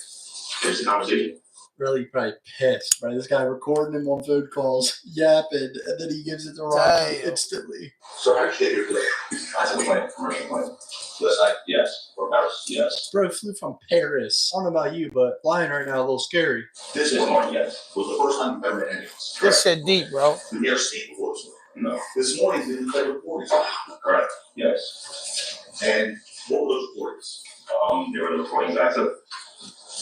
finished the conversation. Really probably pissed, right? This guy recording him on phone calls, yapping, and then he gives it to Rocky instantly. So how did you get here today? I said, commercial plan. Last night, yes. Or Paris, yes. Bro flew from Paris. I don't know about you, but flying right now a little scary. This morning, yes. Was the first time you've ever met anyone. This shit deep, bro. Did you ever speak before this morning? No. This morning, did you play recordings? Correct. Yes. And what were those recordings? They were the recordings I took.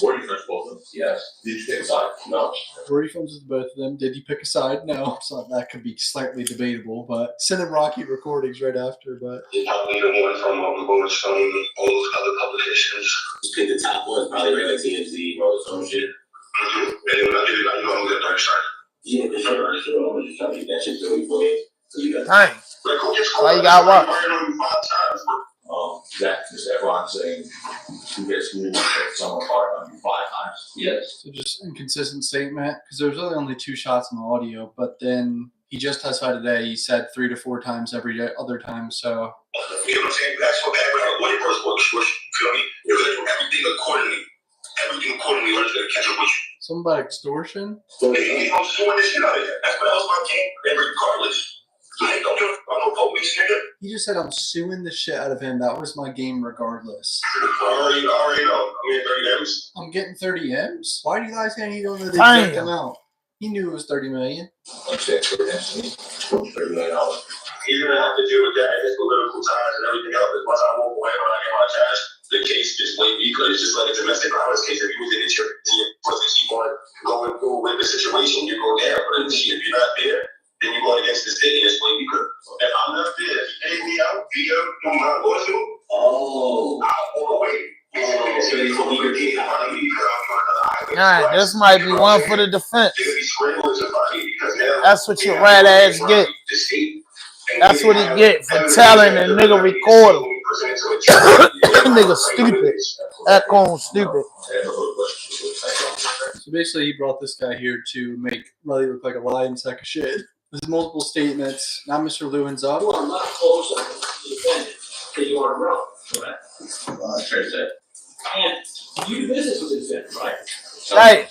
Were you friends with both of them? Yes. Did you pick a side? No. Were you friends with both of them? Did you pick a side? No. So that could be slightly debatable, but send him Rocky recordings right after. But Neither one from Bullets from all those other publications. Just pick the top one, probably like TMZ or some shit. And then when I did it, I knew I was at Dark Side. Yeah, for sure. I'm just trying to get that shit to me for me. So you got Dang. like, who gets Why you got what? on 5 times, bro? Zach, just everyone saying who gets moved someone hard on you 5 times. Yes. so just inconsistent statement because there was really only 2 shots in the audio, but then he just testified today. He said 3 to 4 times every other time. So You know what I'm saying? That's what happened. What it was, you feel me? You're gonna do everything accordingly. Everything accordingly, or it's gonna catch up with you. something about extortion. Hey, I'm suing this shit out of here. That's what else my game. And regardless. I don't give a police nigga. He just said I'm suing the shit out of him. That was my game regardless. I already know. I mean, 30 M's. I'm getting 30 M's. Why do you guys saying he don't know the Damn. exact amount? He knew it was 30 million. I'm saying $30 million. He's gonna have to deal with that, his political ties and everything else. Once I walk away when I get my cash, the case just won't be because it's just like a domestic violence case. If you was in it, keep on going through with the situation, you go there. But if you're not there, then you go against the state and it's going to be good. If I'm not there, if you pay me out via my lawsuit, I'll walk away. Nah, this might be one for the defense. That's what your rat ass get. That's what he get for telling a nigga record him. Nigga stupid. That corn stupid. So basically, he brought this guy here to make Relly look like a lying sack of shit. There's multiple statements. Now Mr. Lewin's up. You are not close to the defendant that you are wrong. Correct. Fair say. And you do business with the defendant, right? Right.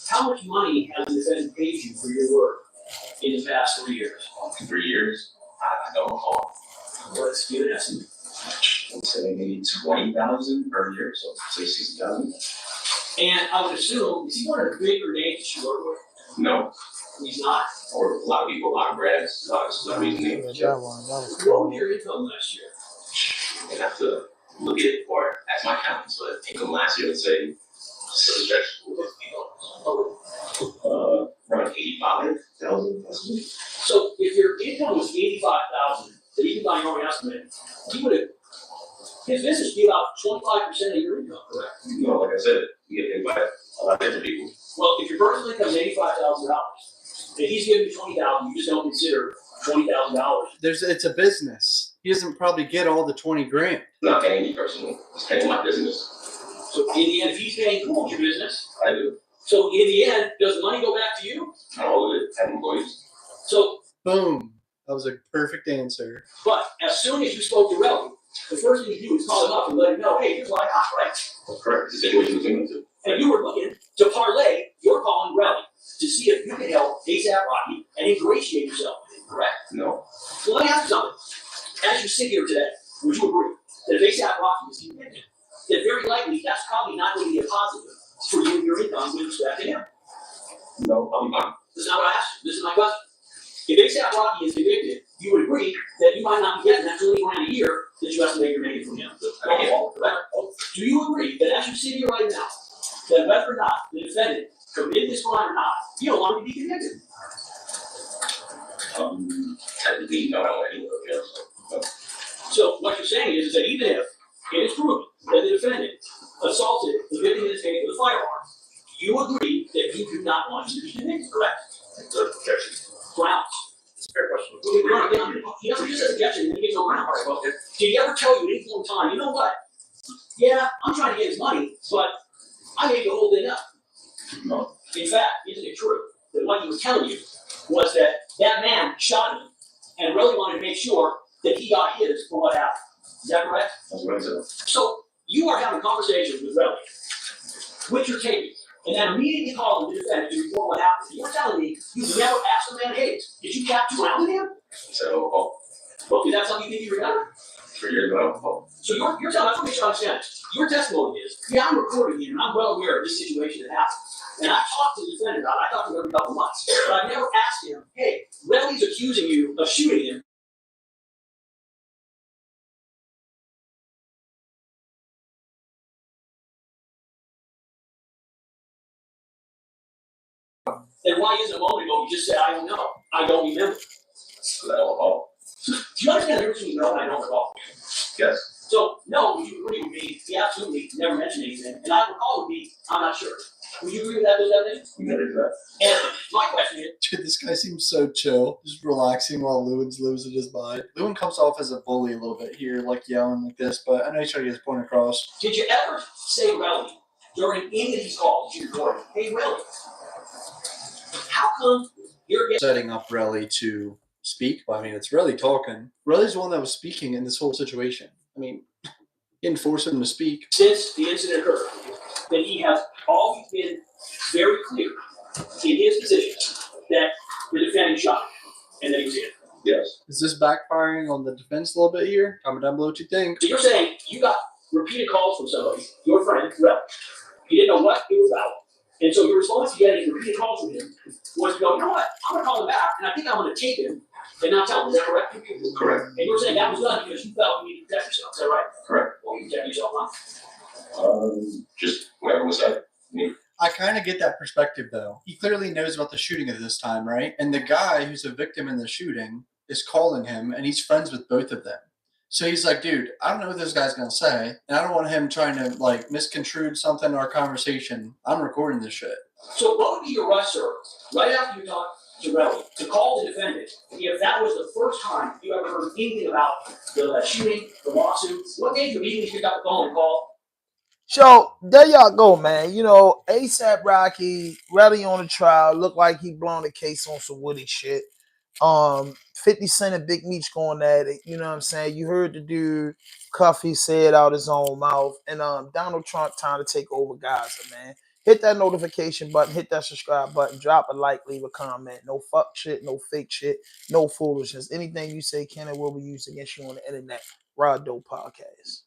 How much money has the defendant paid you for your work in the past 3 years? 3 years? I don't recall. Let's give an estimate. Let's say maybe 20,000 per year, so say 60,000. And I would assume, is he one of the bigger names that you work with? No. He's not. Or a lot of people, a lot of brands, a lot of celebrities. That one. What was your income last year? You have to look at it for as my accountant. So income last year, let's say, around 85,000. So if your income was 85,000, that you can buy your own estimate, he would have. His business would be about 25% of your income, correct? No, like I said, you get paid by a lot of different people. Well, if your personal income is $85,000, and he's giving you $20,000, you just don't consider $20,000. It's a business. He doesn't probably get all the 20 grand. Not paying me personally. He's paying my business. So in the end, if he's paying, who owns your business? I do. So in the end, does the money go back to you? Not all of it. 10 employees. So Boom. That was a perfect answer. but as soon as you spoke to Relly, the first thing you do is call him up and let him know, hey, here's what I got, right? That's correct. The situation was into. And you were looking to parlay your call in Relly to see if you can help ASAP Rocky and ingratiate yourself with him, correct? No. So let me ask you something. As you sit here today, would you agree that if ASAP Rocky is convicted, that very likely that's probably not going to be a positive for you and your income with respect to him? No, I'm not. This is not what I asked you. This is my question. If ASAP Rocky is convicted, you would agree that you might not be getting that $20 grand a year that you estimate you're making from him. Do you agree that as you sit here right now, that whether or not the defendant committed this crime or not, you don't want him to be convicted? Technically, no, I don't want anyone to go to jail. So, no. So what you're saying is that even if it is proven that the defendant assaulted the victim in his case with a firearm, you agree that you do not want him to be convicted, correct? Grounds. It's a fair question. He doesn't just say objection and then he gets no grounds. Did he ever tell you at any point in time, you know what? Yeah, I'm trying to get his money, but I made the whole thing up. No. In fact, isn't it true that what he was telling you was that that man shot him and really wanted to make sure that he got his for what happened? Is that correct? That's what I said. So you are having conversations with Relly, which you're taping, and then immediately calling the defendant to report what happened. You're telling me you never asked the man, hey, did you capture around with him? So, Well, is that something you think you remember? 3 years ago. So you're telling, I want to make sure I understand. Your testimony is, yeah, I'm recording you, and I'm well aware of this situation that happened. And I talked to the defendant about it. I talked to him every couple months. But I never asked him, hey, Relly's accusing you of shooting him. And why isn't a moment ago you just said, I don't know. I don't remember. Because I don't recall. Do you understand the difference between no and I don't recall? Yes. So, no, would you agree with me? He absolutely never mentioned anything. And I recall would be, I'm not sure. Would you agree with that, those evidence? We never do that. And my question is, Dude, this guy seems so chill, just relaxing while Lewin's losing his mind. Lewin comes off as a bully a little bit here, like yelling like this, but I know he's trying to get his point across. did you ever say Relly during any of these calls that you recorded, hey, Relly, how come you're getting Setting up Relly to speak. Well, I mean, it's Relly talking. Relly's the one that was speaking in this whole situation. I mean, he didn't force him to speak. since the incident occurred, that he has always been very clear in his position that the defendant shot him and that he was hit. Yes. Is this backfiring on the defense a little bit here? Comment down below what you think. So you're saying you got repeated calls from somebody, your friend, Relly. You didn't know what it was about. And so your response to getting repeated calls from him was to go, you know what, I'm going to call him back, and I think I'm going to tape him and not tell him. Is that correct? Correct. And you were saying that was done because you felt you needed to protect yourself. Is that right? Correct. Well, you protect yourself, huh? Just whatever was said. I kind of get that perspective, though. He clearly knows about the shooting at this time, right? And the guy who's a victim in the shooting is calling him, and he's friends with both of them. So he's like, dude, I don't know what this guy's going to say, and I don't want him trying to, like, misconstrue something in our conversation. I'm recording this shit. So what would be your rush, sir, right after you talked to Relly, to call the defendant if that was the first time you ever heard anything about the shooting, the lawsuit? What made you immediately pick up the phone and call? So there y'all go, man. You know, ASAP Rocky, ready on the trial, look like he blown the case on some Woody shit. 50 Cent and Big Meech going at it. You know what I'm saying? You heard the dude Cuffy say it out his own mouth. And Donald Trump time to take over Gaza, man. Hit that notification button, hit that subscribe button, drop a like, leave a comment. No fuck shit, no fake shit, no foolishness. Anything you say can and will be used against you on the internet. Rod Dope Podcast.